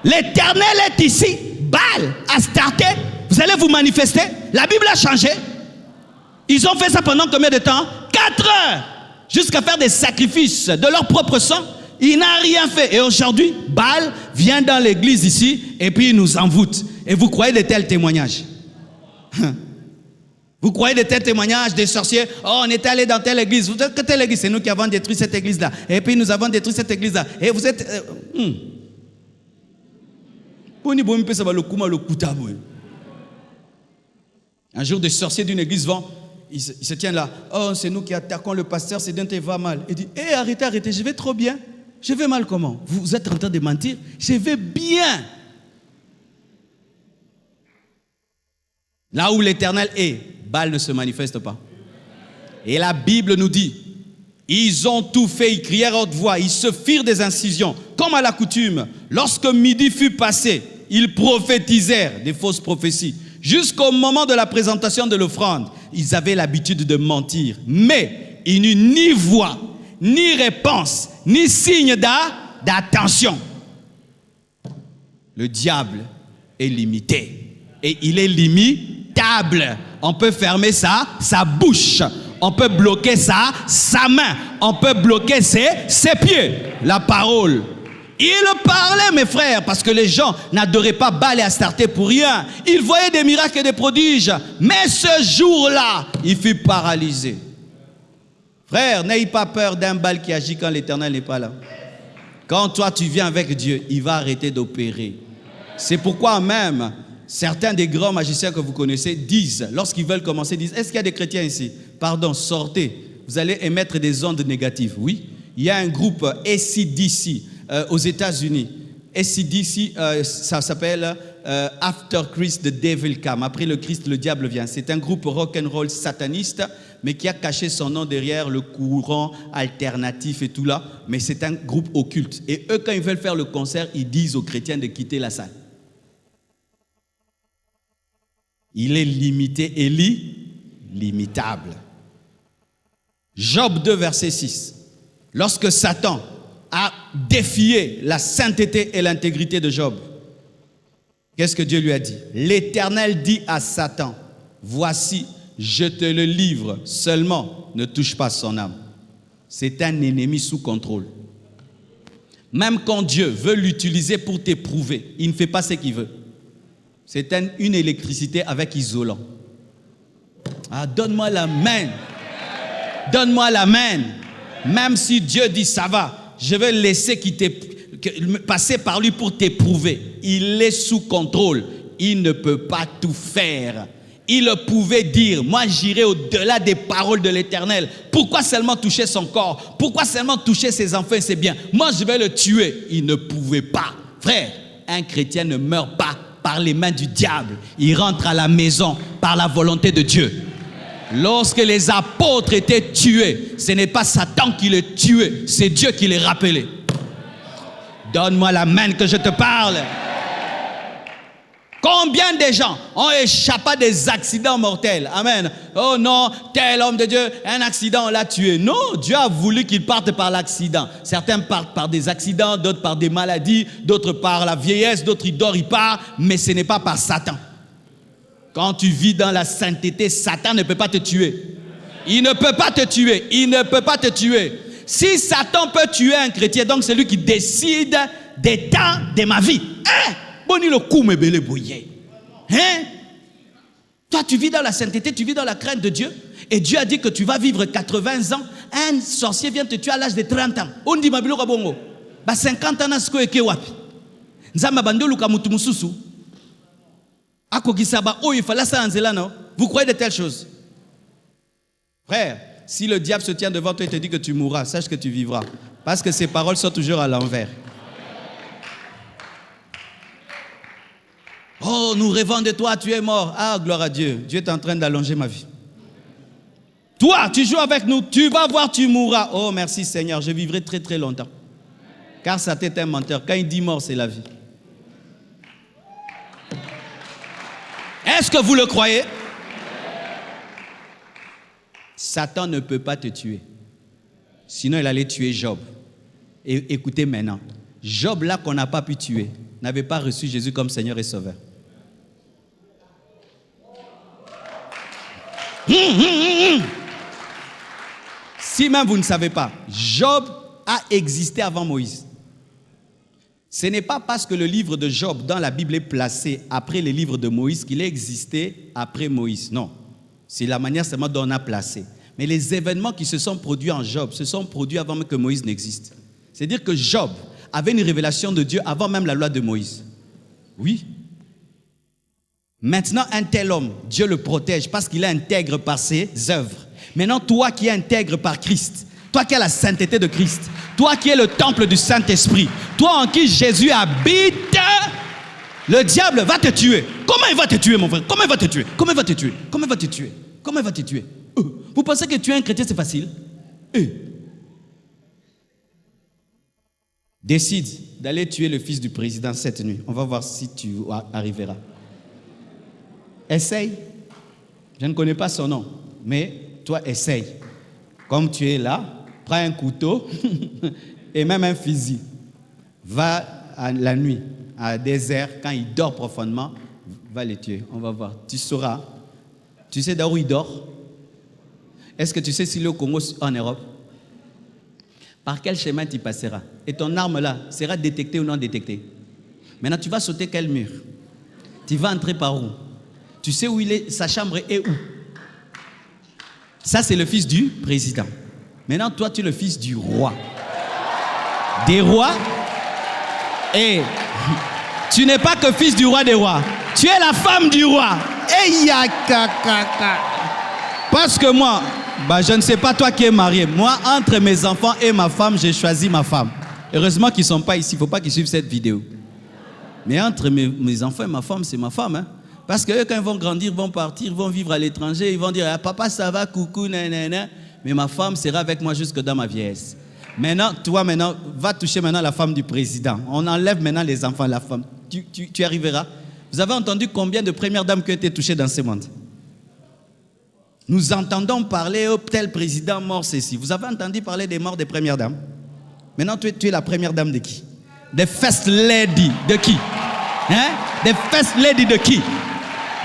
L'Éternel est ici, Baal a starté. Vous allez vous manifester. La Bible a changé. Ils ont fait ça pendant combien de temps? 4 heures. Jusqu'à faire des sacrifices de leur propre sang. Il n'a rien fait. Et aujourd'hui, Baal vient dans l'église ici et puis il nous envoûte. Et vous croyez de tels témoignages? Vous croyez de tels témoignages des sorciers? Oh, on était allé dans telle église. Vous êtes que telle église? C'est nous qui avons détruit cette église-là. Et puis nous avons détruit cette église-là. Et vous êtes... Un jour, des sorciers d'une église vont, ils se tiennent là. Oh, c'est nous qui attaquons le pasteur, c'est d'un te va mal. Il dit, hé, arrêtez, je vais trop bien. Je vais mal comment? Vous êtes en train de mentir? Je vais bien. Là où l'Éternel est, Baal ne se manifeste pas. Et la Bible nous dit, ils ont tout fait, ils crièrent à haute voix, ils se firent des incisions, comme à l'accoutume. Lorsque midi fut passé, ils prophétisèrent des fausses prophéties. Jusqu'au moment de la présentation de l'offrande, ils avaient l'habitude de mentir. Mais il n'y eut ni voix, ni réponse, ni signe d'attention. Le diable est limité. Et il est limitable. On peut fermer sa bouche. On peut bloquer sa main. On peut bloquer ses pieds. La parole. Il parlait, mes frères, parce que les gens n'adoraient pas Baal et Astarté pour rien. Ils voyaient des miracles et des prodiges. Mais ce jour-là, il fut paralysé. Frère, n'ayez pas peur d'un Baal qui agit quand l'Éternel n'est pas là. Quand toi, tu viens avec Dieu, il va arrêter d'opérer. C'est pourquoi même, certains des grands magiciens que vous connaissez disent, lorsqu'ils veulent commencer, disent, est-ce qu'il y a des chrétiens ici? Pardon, sortez. Vous allez émettre des ondes négatives. Oui, il y a un groupe AC/DC aux États-Unis. AC/DC, ça s'appelle After Christ, the Devil Come. Après le Christ, le diable vient. C'est un groupe rock'n'roll sataniste, mais qui a caché son nom derrière le courant alternatif et tout là. Mais c'est un groupe occulte. Et eux, quand ils veulent faire le concert, ils disent aux chrétiens de quitter la salle. Il est limité et limitable. Job 2, verset 6. Lorsque Satan a défié la sainteté et l'intégrité de Job, qu'est-ce que Dieu lui a dit? L'Éternel dit à Satan, voici, je te le livre, seulement ne touche pas son âme. C'est un ennemi sous contrôle. Même quand Dieu veut l'utiliser pour t'éprouver, il ne fait pas ce qu'il veut. C'est une électricité avec isolant. Ah, donne-moi la main. Donne-moi la main. Même si Dieu dit ça va, je vais laisser passer par lui pour t'éprouver. Il est sous contrôle. Il ne peut pas tout faire. Il pouvait dire, moi j'irai au-delà des paroles de l'Éternel. Pourquoi seulement toucher son corps? Pourquoi seulement toucher ses enfants et ses biens? Moi je vais le tuer. Il ne pouvait pas. Frère, un chrétien ne meurt pas par les mains du diable. Il rentre à la maison par la volonté de Dieu. Lorsque les apôtres étaient tués, ce n'est pas Satan qui les tuait, c'est Dieu qui les rappelait. Donne-moi la main que je te parle. Combien de gens ont échappé à des accidents mortels? Amen. Oh non, tel homme de Dieu, un accident, on l'a tué. Non, Dieu a voulu qu'il parte par l'accident. Certains partent par des accidents, d'autres par des maladies, d'autres par la vieillesse, d'autres ils dorment, ils partent, mais ce n'est pas par Satan. Quand tu vis dans la sainteté, Satan ne peut pas te tuer. Il ne peut pas te tuer. Il ne peut pas te tuer. Si Satan peut tuer un chrétien, donc c'est lui qui décide des temps de ma vie. Hein? Hein? Toi, tu vis dans la sainteté, tu vis dans la crainte de Dieu. Et Dieu a dit que tu vas vivre 80 ans. Un sorcier vient te tuer à l'âge de 30 ans. On dit, 50 ans, vous croyez de telles choses? Frère, si le diable se tient devant toi et te dit que tu mourras, sache que tu vivras. Parce que ses paroles sont toujours à l'envers. Oh, nous rêvons de toi, tu es mort. Ah, gloire à Dieu. Dieu est en train d'allonger ma vie. Toi, tu joues avec nous, tu vas voir, tu mourras. Oh, merci Seigneur, je vivrai très très longtemps. Car Satan est un menteur. Quand il dit mort, c'est la vie. Est-ce que vous le croyez? Satan ne peut pas te tuer. Sinon, il allait tuer Job. Et écoutez maintenant, Job, là qu'on n'a pas pu tuer, n'avait pas reçu Jésus comme Seigneur et Sauveur. Si même vous ne savez pas, Job a existé avant Moïse. Ce n'est pas parce que le livre de Job dans la Bible est placé après les livres de Moïse qu'il a existé après Moïse. Non, c'est la manière seulement dont on a placé. Mais les événements qui se sont produits en Job se sont produits avant même que Moïse n'existe. C'est-à-dire que Job avait une révélation de Dieu avant même la loi de Moïse. Oui. Maintenant, un tel homme, Dieu le protège parce qu'il est intègre par ses œuvres. Maintenant, toi qui es intègre par Christ, toi qui as la sainteté de Christ, toi qui es le temple du Saint-Esprit, toi en qui Jésus habite, le diable va te tuer. Comment il va te tuer, mon frère? Comment il va te tuer? Comment il va te tuer? Comment il va te tuer? Comment il va te tuer? Vous pensez que tuer un chrétien, c'est facile? Décide d'aller tuer le fils du président cette nuit. On va voir si tu arriveras. Essaye. Je ne connais pas son nom, mais toi, essaye. Comme tu es là, prends un couteau et même un fusil. Va à la nuit, à désert, quand il dort profondément, va les tuer. On va voir. Tu sauras. Tu sais d'où il dort? Est-ce que tu sais s'il est au Congo ou en Europe? Par quel chemin tu passeras? Et ton arme là sera détectée ou non détectée? Maintenant, tu vas sauter quel mur? Tu vas entrer par où? Tu sais où il est, sa chambre est où? Ça, c'est le fils du président. Maintenant, toi, tu es le fils du roi. Des rois. Et tu n'es pas que fils du roi des rois. Tu es la femme du roi. Et parce que moi, je ne sais pas toi qui es marié. Moi, entre mes enfants et ma femme, j'ai choisi ma femme. Heureusement qu'ils ne sont pas ici. Il ne faut pas qu'ils suivent cette vidéo. Mais entre mes enfants et ma femme, c'est ma femme. Hein? Parce qu'eux, quand ils vont grandir, vont partir, vont vivre à l'étranger, ils vont dire, ah, papa, ça va, coucou, nanana. Mais ma femme sera avec moi jusque dans ma vieillesse. Maintenant, toi, va toucher maintenant la femme du président. On enlève maintenant les enfants, la femme. Tu arriveras. Vous avez entendu combien de premières dames qui ont été touchées dans ce monde? Nous entendons parler, oh, tel président mort, ceci. Vous avez entendu parler des morts des premières dames? Maintenant, tu es la première dame de qui? Des first lady de qui? Hein? Des first lady de qui?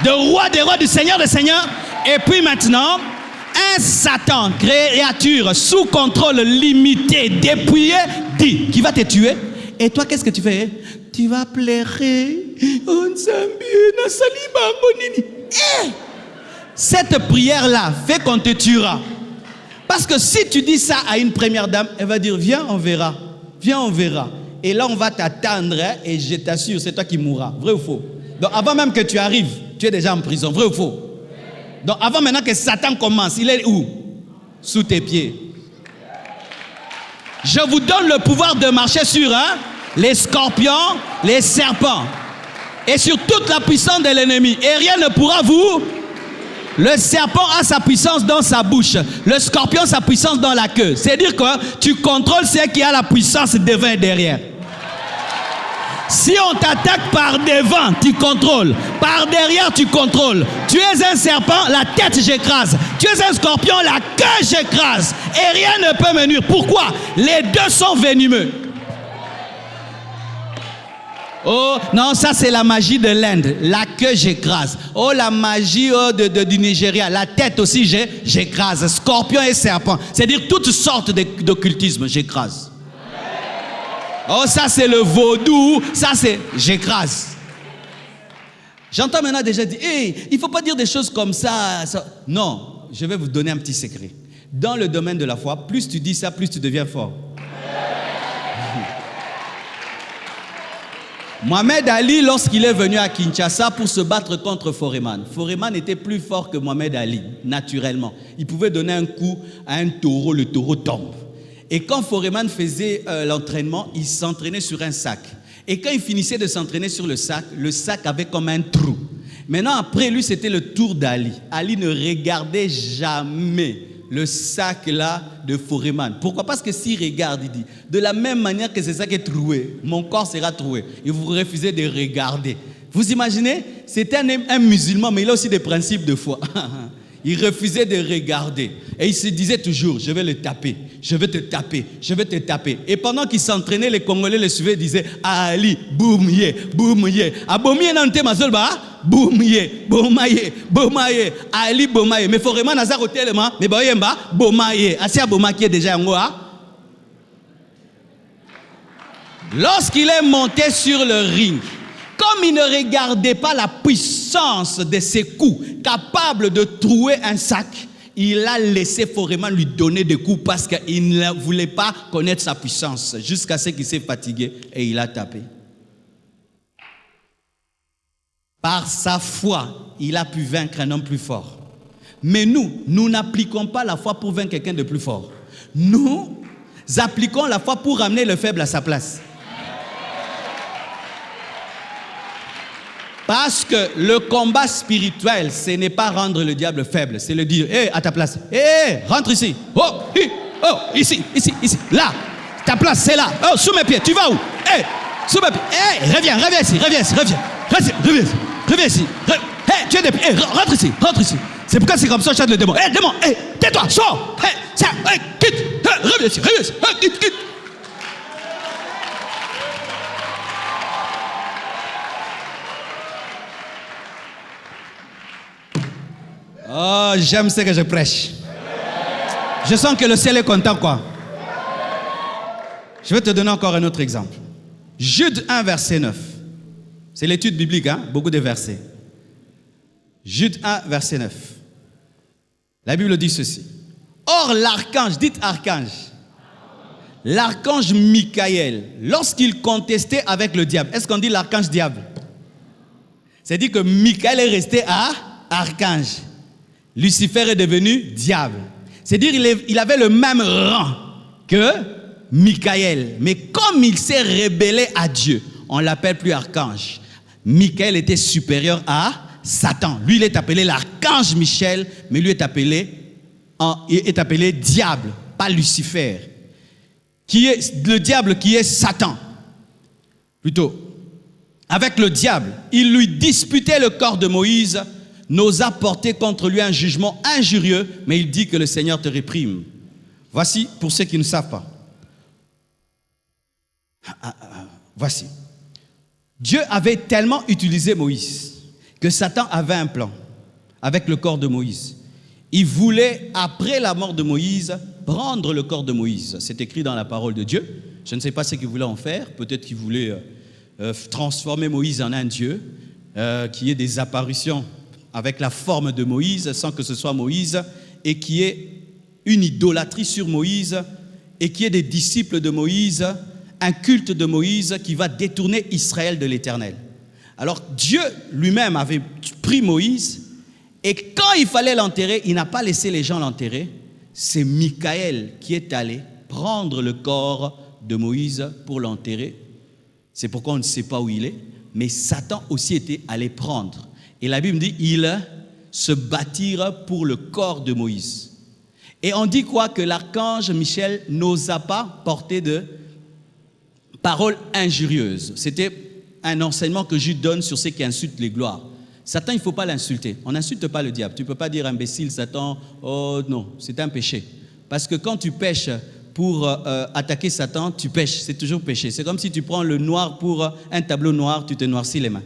De roi des rois, du Seigneur des seigneurs. Et puis maintenant, un Satan, créature sous contrôle limité, dépouillé, dit qui va te tuer. Et toi, qu'est-ce que tu fais? Tu vas pleurer. Cette prière-là fait qu'on te tuera. Parce que si tu dis ça à une première dame, elle va dire, viens, on verra. Viens, on verra. Et là, on va t'attendre et je t'assure, c'est toi qui mourras. Vrai ou faux? Donc, avant même que tu arrives, tu es déjà en prison. Vrai ou faux? Donc, avant maintenant que Satan commence, il est où? Sous tes pieds. Je vous donne le pouvoir de marcher sur les scorpions, les serpents et sur toute la puissance de l'ennemi. Et rien ne pourra vous... Le serpent a sa puissance dans sa bouche. Le scorpion, sa puissance dans la queue. C'est-à-dire que tu contrôles ce qui a la puissance devant et derrière. Si on t'attaque par devant, tu contrôles. Par derrière, tu contrôles. Tu es un serpent, la tête j'écrase. Tu es un scorpion, la queue j'écrase. Et rien ne peut me nuire. Pourquoi? Les deux sont venimeux. Oh, non, ça c'est la magie de l'Inde. La queue, j'écrase. Oh, la magie du Nigeria. La tête aussi, j'écrase. Scorpion et serpent. C'est-à-dire toutes sortes d'occultisme, j'écrase. Oh, ça c'est le vaudou. Ça c'est, j'écrase. J'entends maintenant déjà dire, hey, il ne faut pas dire des choses comme ça. Non, je vais vous donner un petit secret. Dans le domaine de la foi, plus tu dis ça, plus tu deviens fort. Mohamed Ali, lorsqu'il est venu à Kinshasa pour se battre contre Foreman, Foreman était plus fort que Mohamed Ali, naturellement. Il pouvait donner un coup à un taureau, le taureau tombe. Et quand Foreman faisait l'entraînement, il s'entraînait sur un sac. Et quand il finissait de s'entraîner sur le sac avait comme un trou. Maintenant, après lui, c'était le tour d'Ali. Ali ne regardait jamais le sac là de Foreman. Pourquoi? Parce que s'il regarde, il dit, de la même manière que ce sac est troué, mon corps sera troué. Et vous refusez de regarder. Vous imaginez? C'était un musulman, mais il a aussi des principes de foi. Il refusait de regarder. Et il se disait toujours, je vais le taper, je vais te taper, je vais te taper. Et pendant qu'il s'entraînait, les Congolais le suivaient et disaient, Ali, boumye, boumye. Aboumye nante mazolba, boumye, boumye, boumye. Ali, boumye. Mais il faut vraiment nazar au tellement, mais boyemba, boumye. Asia bouma qui est déjà en moi. Lorsqu'il est monté sur le ring, comme il ne regardait pas la puissance de ses coups, capable de trouer un sac, il a laissé Foreman lui donner des coups parce qu'il ne voulait pas connaître sa puissance, jusqu'à ce qu'il s'est fatigué et il a tapé. Par sa foi, il a pu vaincre un homme plus fort. Mais nous n'appliquons pas la foi pour vaincre quelqu'un de plus fort. Nous appliquons la foi pour ramener le faible à sa place. Parce que le combat spirituel, ce n'est pas rendre le diable faible, c'est le dire, hé, à ta place, hé, rentre ici, oh, ici, là, ta place, c'est là, oh, sous mes pieds, tu vas où, hé, sous mes pieds, hé, reviens ici, hé, tu es des pieds, rentre ici, c'est pourquoi c'est comme ça, je chante le démon, hé, démon, hé, tais-toi, sors, hé, quitte, reviens ici, quitte. Oh, j'aime ce que je prêche. Je sens que le ciel est content, quoi. Je vais te donner encore un autre exemple. Jude 1, verset 9. C'est l'étude biblique, hein? Beaucoup de versets. Jude 1, verset 9. La Bible dit ceci. Or, l'archange, dites archange. L'archange Michael, lorsqu'il contestait avec le diable, est-ce qu'on dit l'archange diable? C'est-à-dire que Michael est resté à archange. Lucifer est devenu diable. C'est-à-dire qu'il avait le même rang que Michael. Mais comme il s'est rébellé à Dieu, on ne l'appelle plus archange. Michael était supérieur à Satan. Lui, il est appelé l'archange Michel, mais lui est appelé diable, pas Lucifer. Qui est le diable qui est Satan. Plutôt. Avec le diable, il lui disputait le corps de Moïse, n'osa porter contre lui un jugement injurieux, mais il dit que le Seigneur te réprime. Voici, pour ceux qui ne savent pas. Voici. Dieu avait tellement utilisé Moïse que Satan avait un plan avec le corps de Moïse. Il voulait, après la mort de Moïse, prendre le corps de Moïse. C'est écrit dans la parole de Dieu. Je ne sais pas ce qu'il voulait en faire. Peut-être qu'il voulait transformer Moïse en un Dieu, qui ait des apparitions avec la forme de Moïse, sans que ce soit Moïse, et qui ait une idolâtrie sur Moïse, et qui ait des disciples de Moïse, un culte de Moïse qui va détourner Israël de l'Éternel. Alors Dieu lui-même avait pris Moïse, et quand il fallait l'enterrer, il n'a pas laissé les gens l'enterrer. C'est Michael qui est allé prendre le corps de Moïse pour l'enterrer. C'est pourquoi on ne sait pas où il est, mais Satan aussi était allé prendre. Et la Bible dit, ils se battirent pour le corps de Moïse. Et on dit quoi? Que l'archange Michel n'osa pas porter de paroles injurieuses. C'était un enseignement que Jude donne sur ceux qui insultent les gloires. Satan, il ne faut pas l'insulter. On n'insulte pas le diable. Tu ne peux pas dire imbécile, Satan, oh non, c'est un péché. Parce que quand tu pèches pour attaquer Satan, tu pèches, c'est toujours péché. C'est comme si tu prends le noir pour un tableau noir, tu te noircis les mains.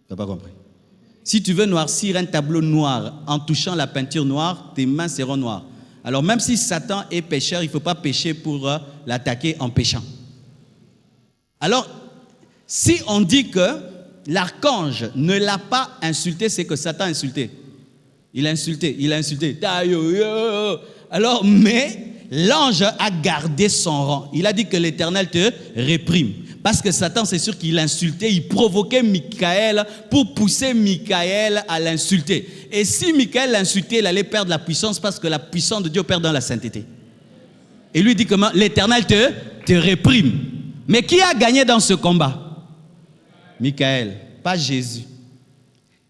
Tu n'as pas compris. Si tu veux noircir un tableau noir en touchant la peinture noire, tes mains seront noires. Alors même si Satan est pécheur, il ne faut pas pécher pour l'attaquer en péchant. Alors, si on dit que l'archange ne l'a pas insulté, c'est que Satan a insulté. Il a insulté. Alors, mais l'ange a gardé son rang. Il a dit que l'Éternel te réprime. Parce que Satan, c'est sûr qu'il insultait, il provoquait Michael pour pousser Michael à l'insulter. Et si Michael l'insultait, il allait perdre la puissance parce que la puissance de Dieu perd dans la sainteté. Et lui dit comment? L'Éternel te réprime. Mais qui a gagné dans ce combat? Michael, pas Jésus.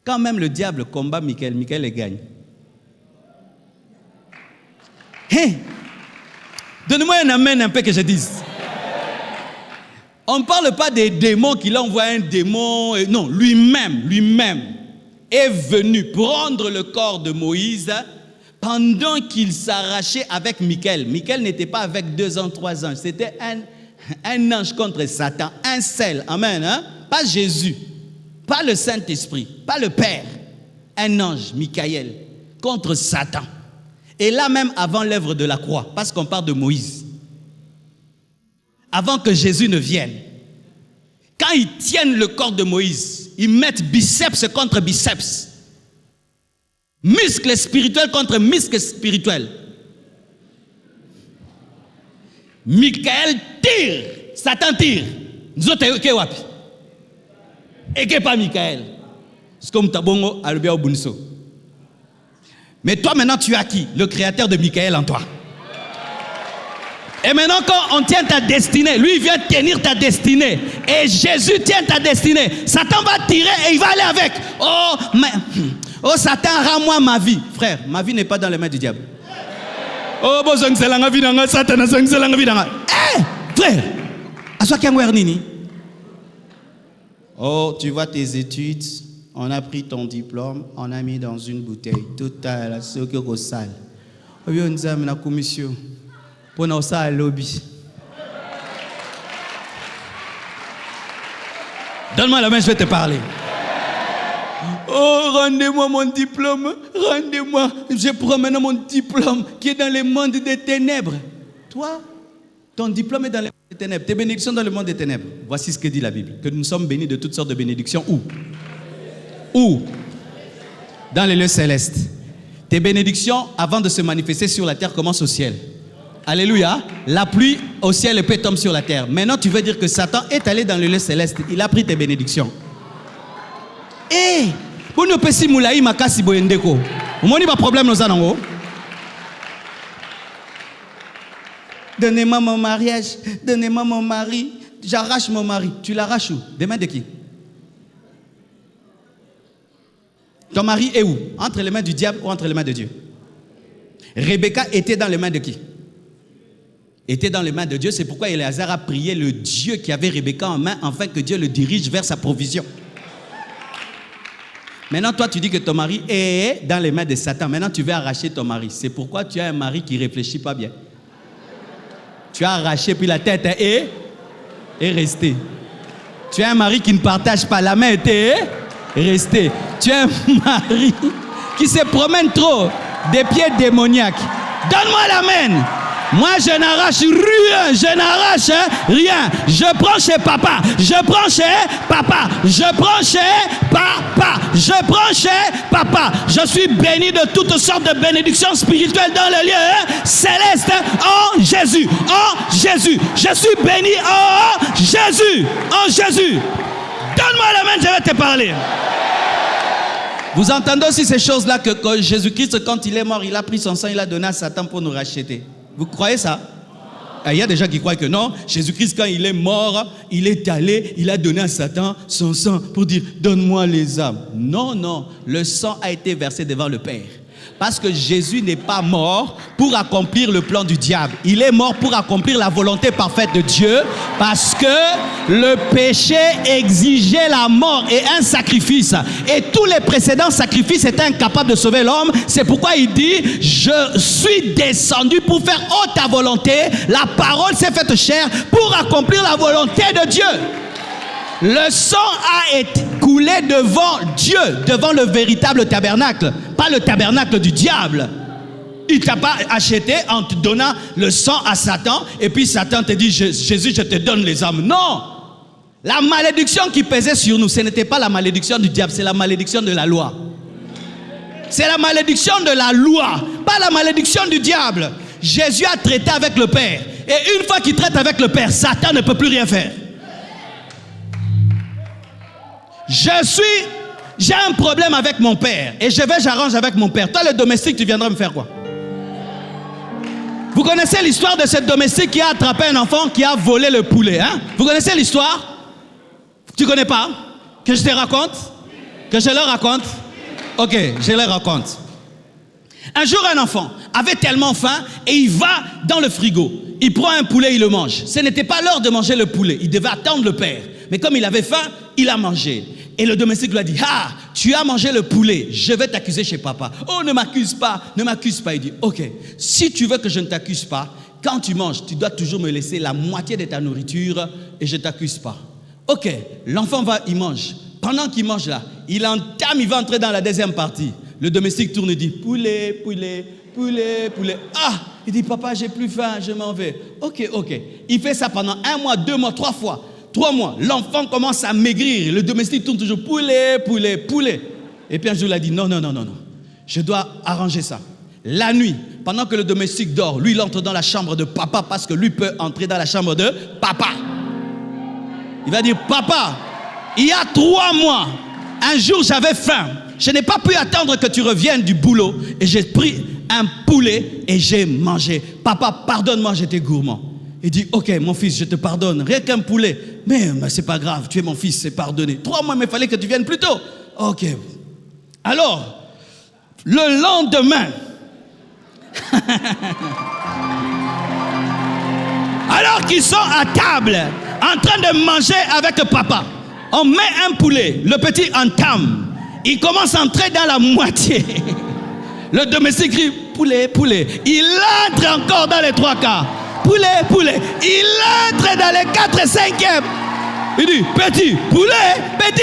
Quand même le diable combat Michael, Michael le gagne. Hey, donne-moi un amen un peu que je dise. On ne parle pas des démons qu'il a envoyé un démon. Non, lui-même. est venu prendre le corps de Moïse pendant qu'il s'arrachait avec Michaël. Michaël n'était pas avec 2 ans, 3 anges. C'était un ange contre Satan, un seul. Amen. Hein? Pas Jésus, pas le Saint-Esprit, pas le Père. Un ange, Michaël, contre Satan. Et là même avant l'œuvre de la croix, parce qu'on parle de Moïse. Avant que Jésus ne vienne. Quand ils tiennent le corps de Moïse, ils mettent biceps contre biceps. Muscle spirituel contre muscle spirituel. Michaël tire, Satan tire. Nous autres, ok, wapi. Et que pas Michaël. C'est comme Tabongo Albert Bunso. Mais toi maintenant tu as qui? Le créateur de Michaël en toi. Et maintenant quand on tient ta destinée, lui il vient tenir ta destinée. Et Jésus tient ta destinée. Satan va tirer et il va aller avec. Oh Satan, rends-moi ma vie. Frère, ma vie n'est pas dans les mains du diable. Oh bon Satan, frère, à soi qui nini. Oh, tu vois tes études, on a pris ton diplôme, on a mis dans une bouteille. Tout à la salle. On a la commission. Pour nous, ça à lobby. Donne-moi la main, je vais te parler. Oh, rendez-moi mon diplôme, rendez-moi. Je promène mon diplôme qui est dans le monde des ténèbres. Toi, ton diplôme est dans le monde des ténèbres. Tes bénédictions dans le monde des ténèbres. Voici ce que dit la Bible. Que nous sommes bénis de toutes sortes de bénédictions. Où? Où? Dans les lieux célestes. Tes bénédictions, avant de se manifester sur la terre, commencent au ciel. Alléluia. La pluie au ciel et paix tombe sur la terre. Maintenant, tu veux dire que Satan est allé dans le lieu céleste. Il a pris tes bénédictions. Eh! Vous ne pouvez pas moulaï makasi boyendeko. Vous n'avez pas de problème dans ça, non? Donnez-moi mon mariage, donnez-moi mon mari, j'arrache mon mari. Tu l'arraches où? Des mains de qui? Ton mari est où? Entre les mains du diable ou entre les mains de Dieu? Rebecca était dans les mains de qui? Était dans les mains de Dieu. C'est pourquoi Éléazar a prié le Dieu qui avait Rebecca en main afin que Dieu le dirige vers sa provision. Maintenant, toi, tu dis que ton mari est dans les mains de Satan. Maintenant, tu veux arracher ton mari. C'est pourquoi tu as un mari qui ne réfléchit pas bien. Tu as arraché, puis la tête est restée. Tu as un mari qui ne partage pas. La main était restée. Tu as un mari qui se promène trop, des pieds démoniaques. Donne-moi la main. Moi, je n'arrache rien, je n'arrache rien. Je prends chez papa, je prends chez papa, je prends chez papa, je prends chez papa. Je suis béni de toutes sortes de bénédictions spirituelles dans le lieu céleste en Jésus, en Jésus. Je suis béni en Jésus, en Jésus. Donne-moi la main, je vais te parler. Vous entendez aussi ces choses-là que Jésus-Christ, quand il est mort, il a pris son sang, il a donné à Satan pour nous racheter. Vous croyez ça? Il y a des gens qui croient que non. Jésus-Christ, quand il est mort, il est allé, il a donné à Satan son sang pour dire « Donne-moi les âmes ». Non, non. Le sang a été versé devant le Père. Parce que Jésus n'est pas mort pour accomplir le plan du diable. Il est mort pour accomplir la volonté parfaite de Dieu. Parce que le péché exigeait la mort et un sacrifice. Et tous les précédents sacrifices étaient incapables de sauver l'homme. C'est pourquoi il dit « Je suis descendu pour faire ta volonté. La parole s'est faite chair pour accomplir la volonté de Dieu. » Le sang a été coulé devant Dieu, devant le véritable tabernacle, pas le tabernacle du diable. Il ne t'a pas acheté en te donnant le sang à Satan et puis Satan te dit Jésus, je te donne les âmes. Non! La malédiction qui pesait sur nous, ce n'était pas la malédiction du diable, c'est la malédiction de la loi. C'est la malédiction de la loi, pas la malédiction du diable. Jésus a traité avec le Père. Et une fois qu'il traite avec le Père, Satan ne peut plus rien faire. J'ai un problème avec mon père et j'arrange avec mon père. Toi, le domestique, tu viendras me faire quoi? Vous connaissez l'histoire de cette domestique qui a attrapé un enfant qui a volé le poulet, hein? Vous connaissez l'histoire? Tu connais pas? Que je te raconte? Que je leur raconte? Ok, je leur raconte. Un jour, un enfant avait tellement faim et il va dans le frigo. Il prend un poulet, il le mange. Ce n'était pas l'heure de manger le poulet. Il devait attendre le père. Mais comme il avait faim, il a mangé. Et le domestique lui a dit, ah, tu as mangé le poulet, je vais t'accuser chez papa. Oh, ne m'accuse pas, ne m'accuse pas. Il dit, ok, si tu veux que je ne t'accuse pas, quand tu manges, tu dois toujours me laisser la moitié de ta nourriture et je ne t'accuse pas. Ok, l'enfant va, il mange. Pendant qu'il mange là, il entame, il va entrer dans la deuxième partie. Le domestique tourne et dit, poulet, poulet, poulet, poulet. Ah, il dit, papa, j'ai plus faim, je m'en vais. Ok. Il fait ça pendant 1 mois, 2 mois, 3 fois. 3 mois, l'enfant commence à maigrir. Le domestique tourne toujours poulet, poulet, poulet. Et puis un jour, il a dit non. Je dois arranger ça. La nuit, pendant que le domestique dort, lui, il entre dans la chambre de papa parce que lui peut entrer dans la chambre de papa. Il va dire, papa, il y a 3 mois, un jour, j'avais faim. Je n'ai pas pu attendre que tu reviennes du boulot et j'ai pris un poulet et j'ai mangé. Papa, pardonne-moi, j'étais gourmand. Il dit, ok, mon fils, je te pardonne, rien qu'un poulet. Mais c'est pas grave, tu es mon fils, c'est pardonné. 3 mois, mais il fallait que tu viennes plus tôt. Ok. Alors, le lendemain, alors qu'ils sont à table, en train de manger avec papa, on met un poulet, le petit entame. Il commence à entrer dans la moitié. Le domestique crie, poulet, poulet. Il entre encore dans les 3 quarts. Poulet, poulet. Il entre dans les 4 et 5e. Il dit, petit poulet, poulet.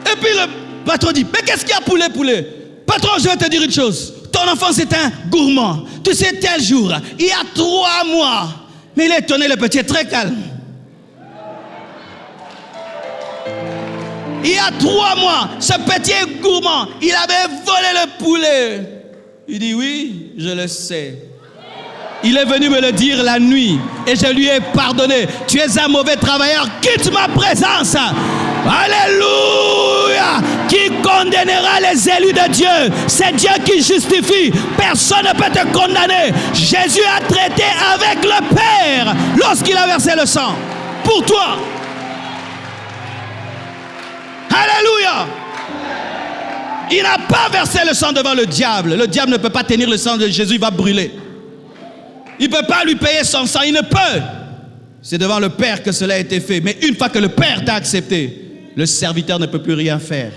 Et puis le patron dit, mais qu'est-ce qu'il y a, poulet, poulet? Patron, je vais te dire une chose. Ton enfant, c'est un gourmand. Tu sais, tel jour, il y a 3 mois. Mais il est étonné, le petit est très calme. Il y a 3 mois, ce petit est gourmand. Il avait volé le poulet. Il dit, oui, je le sais. Il est venu me le dire la nuit et je lui ai pardonné. Tu es un mauvais travailleur, quitte ma présence. Alléluia. Qui condamnera les élus de Dieu? C'est Dieu qui justifie. Personne ne peut te condamner. Jésus a traité avec le Père lorsqu'il a versé le sang pour toi. Alléluia. Il n'a pas versé le sang devant le diable. Le diable ne peut pas tenir le sang de Jésus, il va brûler. Il ne peut pas lui payer son sang, il ne peut. C'est devant le Père que cela a été fait. Mais une fois que le Père t'a accepté, le serviteur ne peut plus rien faire.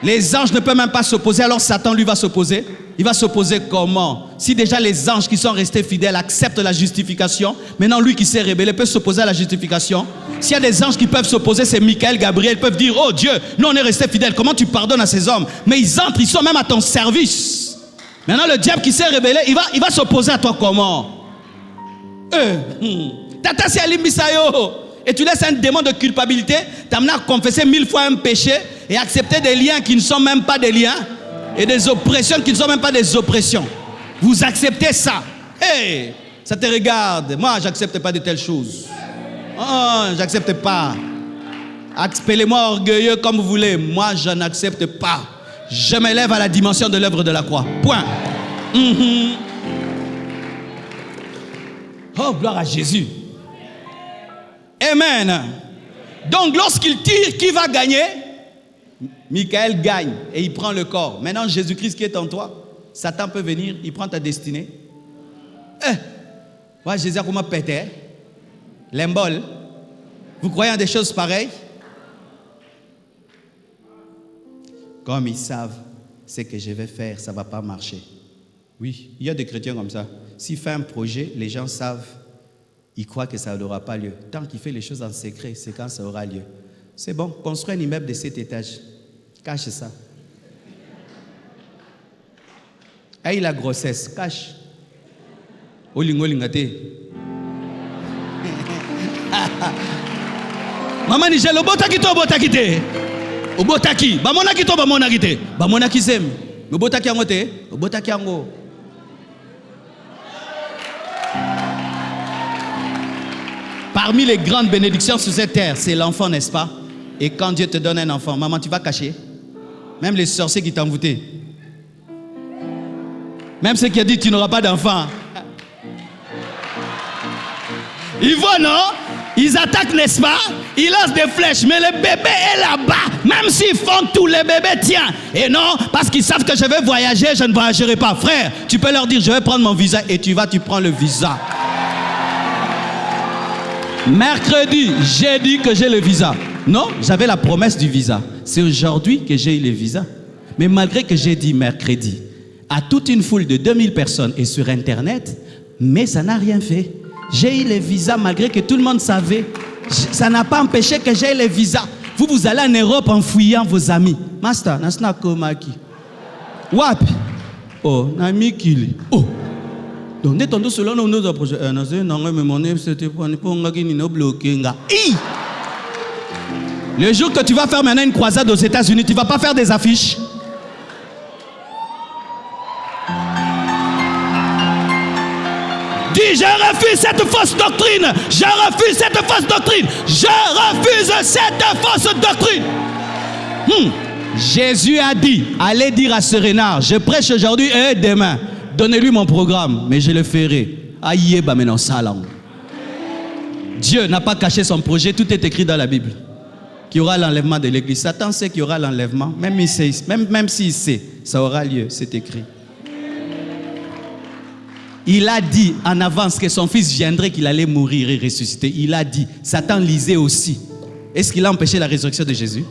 Les anges ne peuvent même pas s'opposer, alors Satan lui va s'opposer. Il va s'opposer comment? Si déjà les anges qui sont restés fidèles acceptent la justification, maintenant lui qui s'est rébellé peut s'opposer à la justification. S'il y a des anges qui peuvent s'opposer, c'est Michael, Gabriel, ils peuvent dire, oh Dieu, nous on est restés fidèles, comment tu pardonnes à ces hommes? Mais ils entrent, ils sont même à ton service. Maintenant le diable qui s'est rébellé, il va s'opposer à toi comment? Tata c'est Alimbisayo. Et tu laisses un démon de culpabilité t'amener à confesser 1000 fois un péché et accepter des liens qui ne sont même pas des liens et des oppressions qui ne sont même pas des oppressions. Vous acceptez ça. Hey, ça te regarde. Moi, j'accepte pas de telles choses. Oh, j'accepte pas. Appelez-moi orgueilleux comme vous voulez. Moi, je n'accepte pas. Je m'élève à la dimension de l'œuvre de la croix. Point. Oh, gloire à Jésus. Amen. Donc, lorsqu'il tire, qui va gagner? Michael gagne et il prend le corps. Maintenant, Jésus-Christ qui est en toi, Satan peut venir, il prend ta destinée. Moi, Jésus a comment pété? L'embol. Vous croyez en des choses pareilles? Comme ils savent ce que je vais faire, ça ne va pas marcher. Oui, il y a des chrétiens comme ça. S'il fait un projet, les gens savent, ils croient que ça n'aura pas lieu. Tant qu'il fait les choses en secret, c'est quand ça aura lieu. C'est bon, construis un immeuble de 7 étages. Cache ça. Aïe la grossesse, cache. Olingo lingate. Maman Nigel, obotaki to obotaki te. Obotaki, bamonaki to bamonaki te. Bamonaki sem. Obotaki yango te, obotaki yango. Parmi les grandes bénédictions sur cette terre, c'est l'enfant, n'est-ce pas? Et quand Dieu te donne un enfant, maman, tu vas cacher. Même les sorciers qui t'ont envoûté. Même ceux qui ont dit tu n'auras pas d'enfant. Ils voient, non? Ils attaquent, n'est-ce pas? Ils lancent des flèches, mais le bébé est là-bas. Même s'ils font tout, le bébé tient. Et non, parce qu'ils savent que je vais voyager, je ne voyagerai pas. Frère, tu peux leur dire, je vais prendre mon visa. Et tu prends le visa. Mercredi, j'ai dit que j'ai le visa. Non, j'avais la promesse du visa. C'est aujourd'hui que j'ai eu le visa. Mais malgré que j'ai dit mercredi à toute une foule de 2000 personnes et sur Internet, mais ça n'a rien fait. J'ai eu le visa malgré que tout le monde savait. Ça n'a pas empêché que j'ai eu le visa. Vous allez en Europe en fouillant vos amis. Master, nasna komaki. Wapi? Oh, namikili. Oh. Donc, dès que cela nous a projet, le jour que tu vas faire maintenant une croisade aux États-Unis, tu ne vas pas faire des affiches. Dis, je refuse cette fausse doctrine. Je refuse cette fausse doctrine. Je refuse cette fausse doctrine. Jésus a dit, allez dire à ce renard, je prêche aujourd'hui et demain. Donnez-lui mon programme, mais je le ferai. Aïe, bah maintenant, salam. Dieu n'a pas caché son projet, tout est écrit dans la Bible. Qu'il y aura l'enlèvement de l'église. Satan sait qu'il y aura l'enlèvement, même s'il sait, ça aura lieu, c'est écrit. Il a dit en avance que son fils viendrait, qu'il allait mourir et ressusciter. Il a dit, Satan lisait aussi. Est-ce qu'il a empêché la résurrection de Jésus?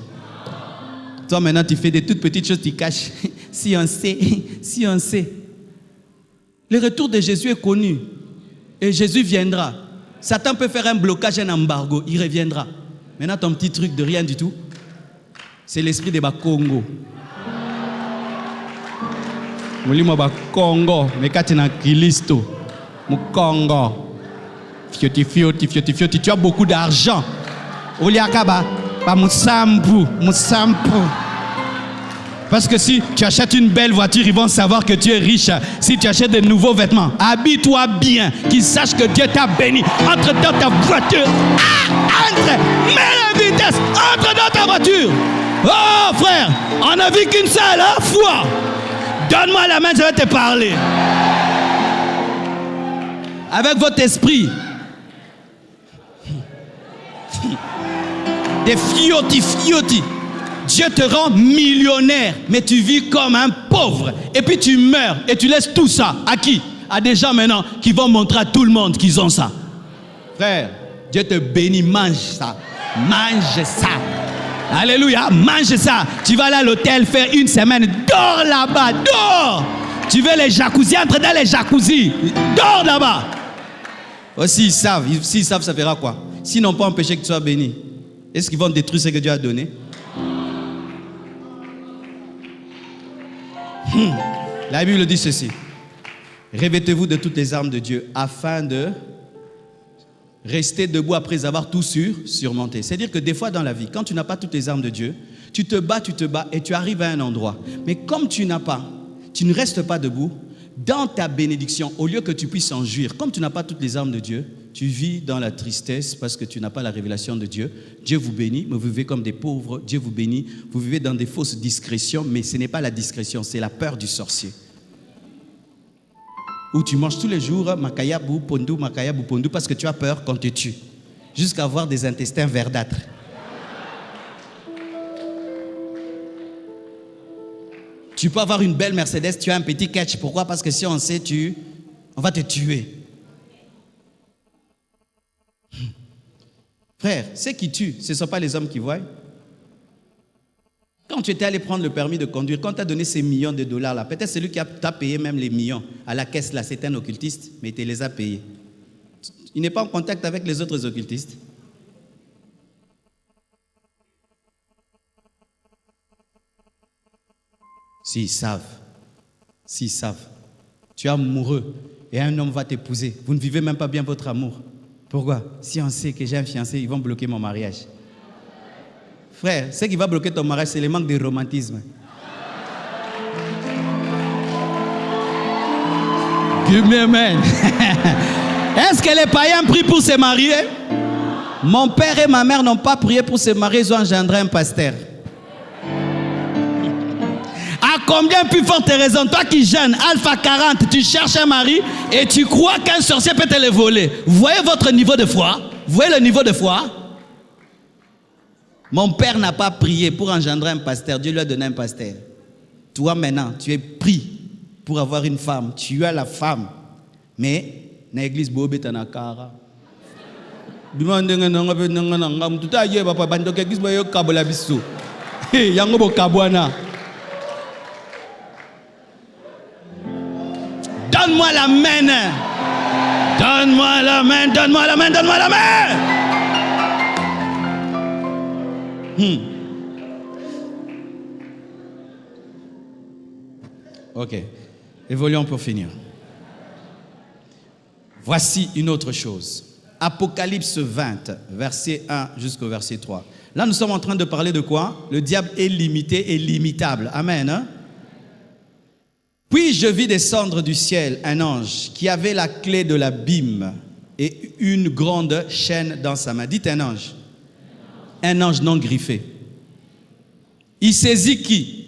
Toi maintenant tu fais des toutes petites choses, tu caches. Si on sait, si on sait. Le retour de Jésus est connu. Et Jésus viendra. Satan peut faire un blocage, un embargo. Il reviendra. Maintenant, ton petit truc de rien du tout, c'est l'esprit de Congo. Congo. Mais quand tu es dans Christo, Congo. Fioti. Tu as beaucoup d'argent. Oliakaba. Pas Moussampu. Parce que si tu achètes une belle voiture, ils vont savoir que tu es riche. Si tu achètes de nouveaux vêtements, habille-toi bien, qu'ils sachent que Dieu t'a béni. Entre dans ta voiture. Mets la vitesse. Entre dans ta voiture. Oh frère, on n'a vu qu'une seule fois. Donne-moi la main, je vais te parler. Avec votre esprit. Des fioti. Dieu te rend millionnaire, mais tu vis comme un pauvre. Et puis tu meurs et tu laisses tout ça. À qui? À des gens maintenant qui vont montrer à tout le monde qu'ils ont ça. Frère, Dieu te bénit, mange ça. Mange ça. Alléluia, mange ça. Tu vas aller à l'hôtel faire une semaine. Dors là-bas, dors. Tu veux les jacuzzi, entre dans les jacuzzi. Dors là-bas. Oh, s'ils savent, ça fera quoi? S'ils n'ont pas empêché que tu sois béni, est-ce qu'ils vont détruire ce que Dieu a donné? La Bible dit ceci. Revêtez-vous de toutes les armes de Dieu afin de rester debout après avoir tout surmonté. C'est-à-dire que des fois dans la vie, quand tu n'as pas toutes les armes de Dieu, tu te bats et tu arrives à un endroit. Mais comme tu ne restes pas debout, dans ta bénédiction, au lieu que tu puisses en jouir, comme tu n'as pas toutes les armes de Dieu, tu vis dans la tristesse parce que tu n'as pas la révélation de Dieu. Dieu vous bénit, mais vous vivez comme des pauvres. Dieu vous bénit, vous vivez dans des fausses discrétions, mais ce n'est pas la discrétion, c'est la peur du sorcier. Où tu manges tous les jours makayabu pondu parce que tu as peur qu'on te tue, jusqu'à avoir des intestins verdâtres. Tu peux avoir une belle Mercedes, tu as un petit catch. Pourquoi? Parce que si on sait, on va te tuer. Frère, ceux qui tuent, ce ne sont pas les hommes qui voient. Quand tu étais allé prendre le permis de conduire, quand tu as donné ces millions de dollars là, peut-être celui qui t'a payé même les millions à la caisse là, c'est un occultiste, mais il te les a payés. Il n'est pas en contact avec les autres occultistes. S'ils savent, tu es amoureux et un homme va t'épouser, vous ne vivez même pas bien votre amour. Pourquoi? Si on sait que j'ai un fiancé, ils vont bloquer mon mariage. Frère, ce qui va bloquer ton mariage, c'est le manque de romantisme. Give me amen. Est-ce que les païens prient pour se marier? Mon père et ma mère n'ont pas prié pour se marier, ils ont engendré un pasteur. À combien plus forte raison, toi qui jeune, Alpha 40, tu cherches un mari et tu crois qu'un sorcier peut te le voler. Vous voyez votre niveau de foi? Vous voyez le niveau de foi? Mon père n'a pas prié pour engendrer un pasteur, Dieu lui a donné un pasteur. Toi maintenant, tu es pris pour avoir une femme, tu as la femme, mais dans l'église Bobe Tanakara. Donne-moi la main. Donne-moi la main, donne-moi la main, donne-moi la main. Ok, évoluons pour finir. Voici une autre chose. Apocalypse 20, verset 1 jusqu'au verset 3. Là, nous sommes en train de parler de quoi? Le diable est limité et limitable. Amen. Hein? Puis je vis descendre du ciel un ange qui avait la clé de l'abîme et une grande chaîne dans sa main. Dites un ange. Un ange non griffé. Il saisit qui?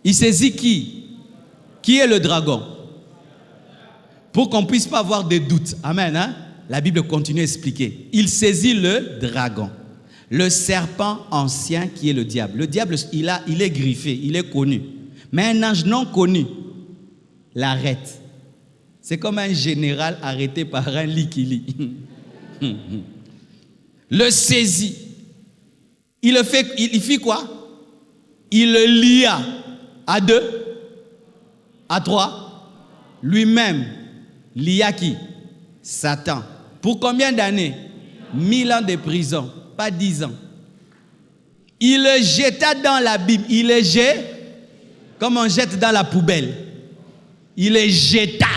Il saisit qui? Qui est le dragon? Pour qu'on ne puisse pas avoir de doutes. Amen. Hein? La Bible continue à expliquer. Il saisit le dragon. Le serpent ancien qui est le diable. Le diable, il est griffé, il est connu. Mais un ange non connu l'arrête. C'est comme un général arrêté par un likili. Le saisit. Il fit quoi? Il le lia à 2, à 3. Lui-même lia qui? Satan. Pour combien d'années? 1000 ans de prison, pas 10 ans. Il le jeta dans l'abîme. Il le jeta comme on jette dans la poubelle. Il le jeta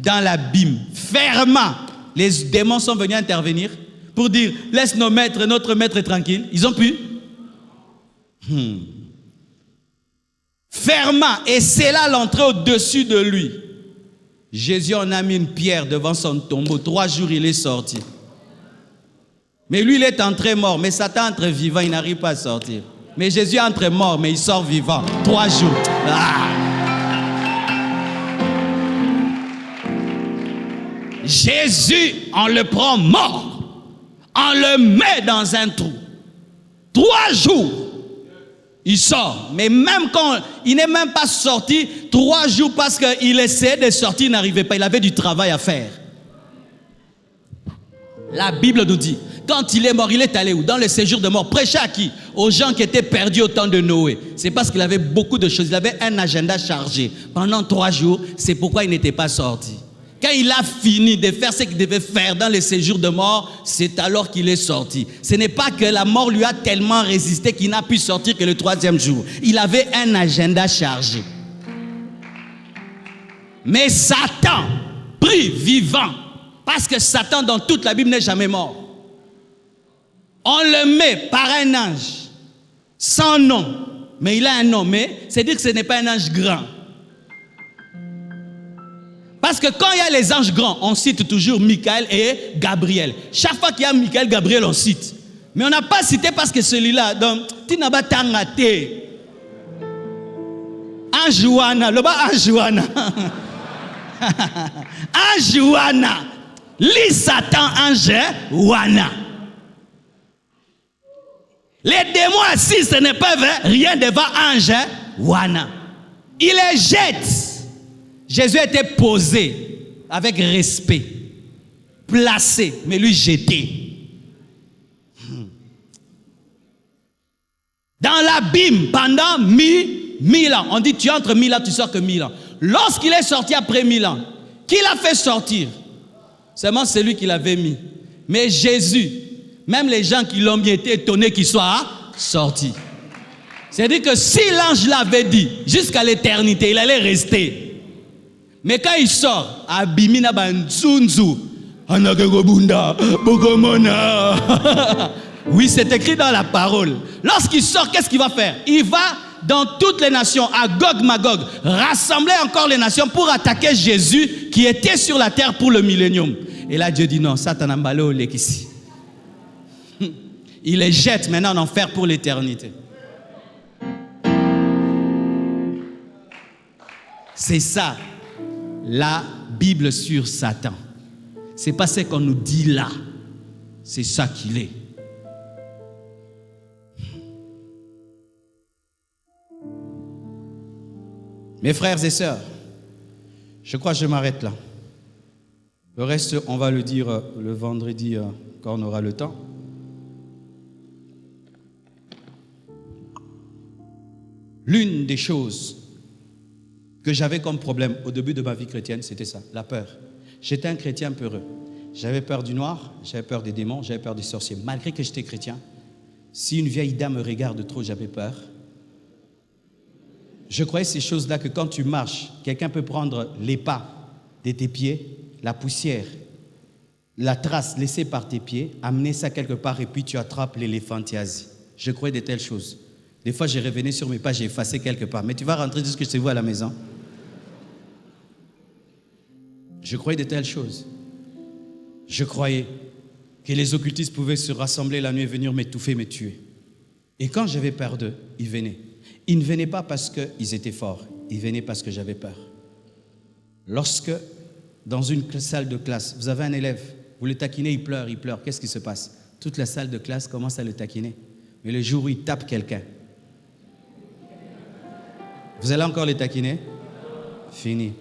dans l'abîme, fermant. Les démons sont venus intervenir pour dire, laisse notre maître tranquille. Ils ont pu. Fermant, et c'est là l'entrée au-dessus de lui. Jésus en a mis une pierre devant son tombeau. 3 jours, il est sorti. Mais lui, il est entré mort. Mais Satan entre vivant, il n'arrive pas à sortir. Mais Jésus entre mort, mais il sort vivant. 3 jours. Jésus, on le prend mort. On le met dans un trou. 3 jours. Il sort. Mais même quand il n'est même pas sorti, 3 jours parce qu'il essayait de sortir, il n'arrivait pas. Il avait du travail à faire. La Bible nous dit, quand il est mort, il est allé où? Dans le séjour de mort. Prêcher à qui? Aux gens qui étaient perdus au temps de Noé. C'est parce qu'il avait beaucoup de choses. Il avait un agenda chargé. Pendant 3 jours, c'est pourquoi il n'était pas sorti. Quand il a fini de faire ce qu'il devait faire dans le séjour de mort, c'est alors qu'il est sorti. Ce n'est pas que la mort lui a tellement résisté qu'il n'a pu sortir que le 3e jour. Il avait un agenda chargé. Mais Satan, pris vivant, parce que Satan dans toute la Bible n'est jamais mort. On le met par un ange, sans nom, mais il a un nom, mais c'est dire que ce n'est pas un ange grand. Parce que quand il y a les anges grands, on cite toujours Michael et Gabriel. Chaque fois qu'il y a Michael, Gabriel, on cite. Mais on n'a pas cité parce que celui-là, donc, Tinaba Tangate, Anjouana, le bas Anjouana. Anjouana, li Satan Anjouana. Les démons assis, ce n'est pas rien devant Anjouana. Il les jette. Jésus était posé avec respect, placé, mais lui jeté. Dans l'abîme pendant 1000 ans. On dit tu entres 1000 ans, tu sors que 1000 ans. Lorsqu'il est sorti après 1000 ans, qui l'a fait sortir? Seulement celui qui l'avait mis. Mais Jésus, même les gens qui l'ont mis étaient étonnés qu'il soit sorti. C'est-à-dire que si l'ange l'avait dit jusqu'à l'éternité, il allait rester. Mais quand il sort, Abimina Banzunzu, oui, c'est écrit dans la parole. Lorsqu'il sort, qu'est-ce qu'il va faire? Il va dans toutes les nations, à Gog Magog, rassembler encore les nations pour attaquer Jésus qui était sur la terre pour le millénium. Et là, Dieu dit non, Satan Ambalo Lekisi. Il les jette maintenant en enfer pour l'éternité. C'est ça. La Bible sur Satan. C'est pas ce qu'on nous dit là. C'est ça qu'il est. Mes frères et sœurs, je crois que je m'arrête là. Le reste, on va le dire le vendredi quand on aura le temps. L'une des choses que j'avais comme problème au début de ma vie chrétienne, c'était ça, la peur. J'étais un chrétien peureux. J'avais peur du noir, j'avais peur des démons, j'avais peur des sorciers. Malgré que j'étais chrétien, si une vieille dame me regarde trop, j'avais peur. Je croyais ces choses-là que quand tu marches, quelqu'un peut prendre les pas de tes pieds, la poussière, la trace laissée par tes pieds, amener ça quelque part et puis tu attrapes l'éléphantiasie. Je croyais de telles choses. Des fois, j'ai revenu sur mes pas, j'ai effacé quelque part. Mais tu vas rentrer jusque chez vous à la maison. Je croyais de telles choses. Je croyais que les occultistes pouvaient se rassembler la nuit et venir m'étouffer, me tuer. Et quand j'avais peur d'eux, ils venaient. Ils ne venaient pas parce qu'ils étaient forts. Ils venaient parce que j'avais peur. Lorsque, dans une salle de classe, vous avez un élève, vous le taquinez, il pleure. Qu'est-ce qui se passe? Toute la salle de classe commence à le taquiner. Mais le jour où il tape quelqu'un, vous allez encore les taquiner? Fini.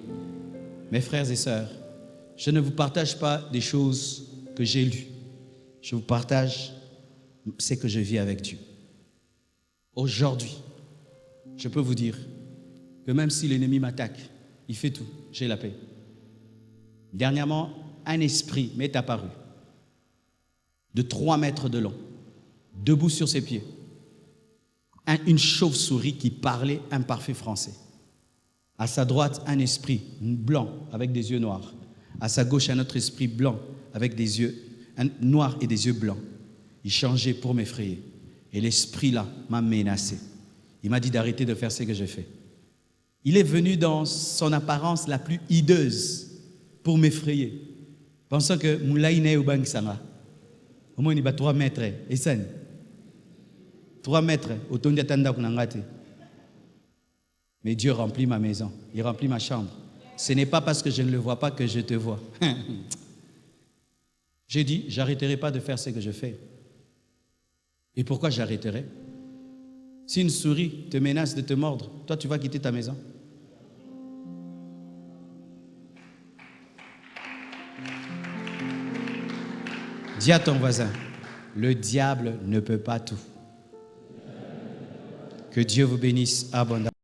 Mes frères et sœurs, je ne vous partage pas des choses que j'ai lues. Je vous partage ce que je vis avec Dieu. Aujourd'hui, je peux vous dire que même si l'ennemi m'attaque, il fait tout, j'ai la paix. Dernièrement, un esprit m'est apparu de 3 mètres de long, debout sur ses pieds. Une chauve-souris qui parlait un parfait français. À sa droite, un esprit blanc avec des yeux noirs. À sa gauche, un autre esprit blanc avec des yeux noirs et des yeux blancs. Il changeait pour m'effrayer. Et l'esprit-là m'a menacé. Il m'a dit d'arrêter de faire ce que j'ai fait. Il est venu dans son apparence la plus hideuse pour m'effrayer. Pensant que Moulaïne ou Bangsanga. Au moins, il va 3 mètres. Et ça, 3 mètres, autour de Tanda Kunangate. Mais Dieu remplit ma maison, il remplit ma chambre. Ce n'est pas parce que je ne le vois pas que je te vois. J'ai dit, j'arrêterai pas de faire ce que je fais. Et pourquoi j'arrêterai? Si une souris te menace de te mordre, toi tu vas quitter ta maison. Dis à ton voisin, le diable ne peut pas tout. Que Dieu vous bénisse abondamment.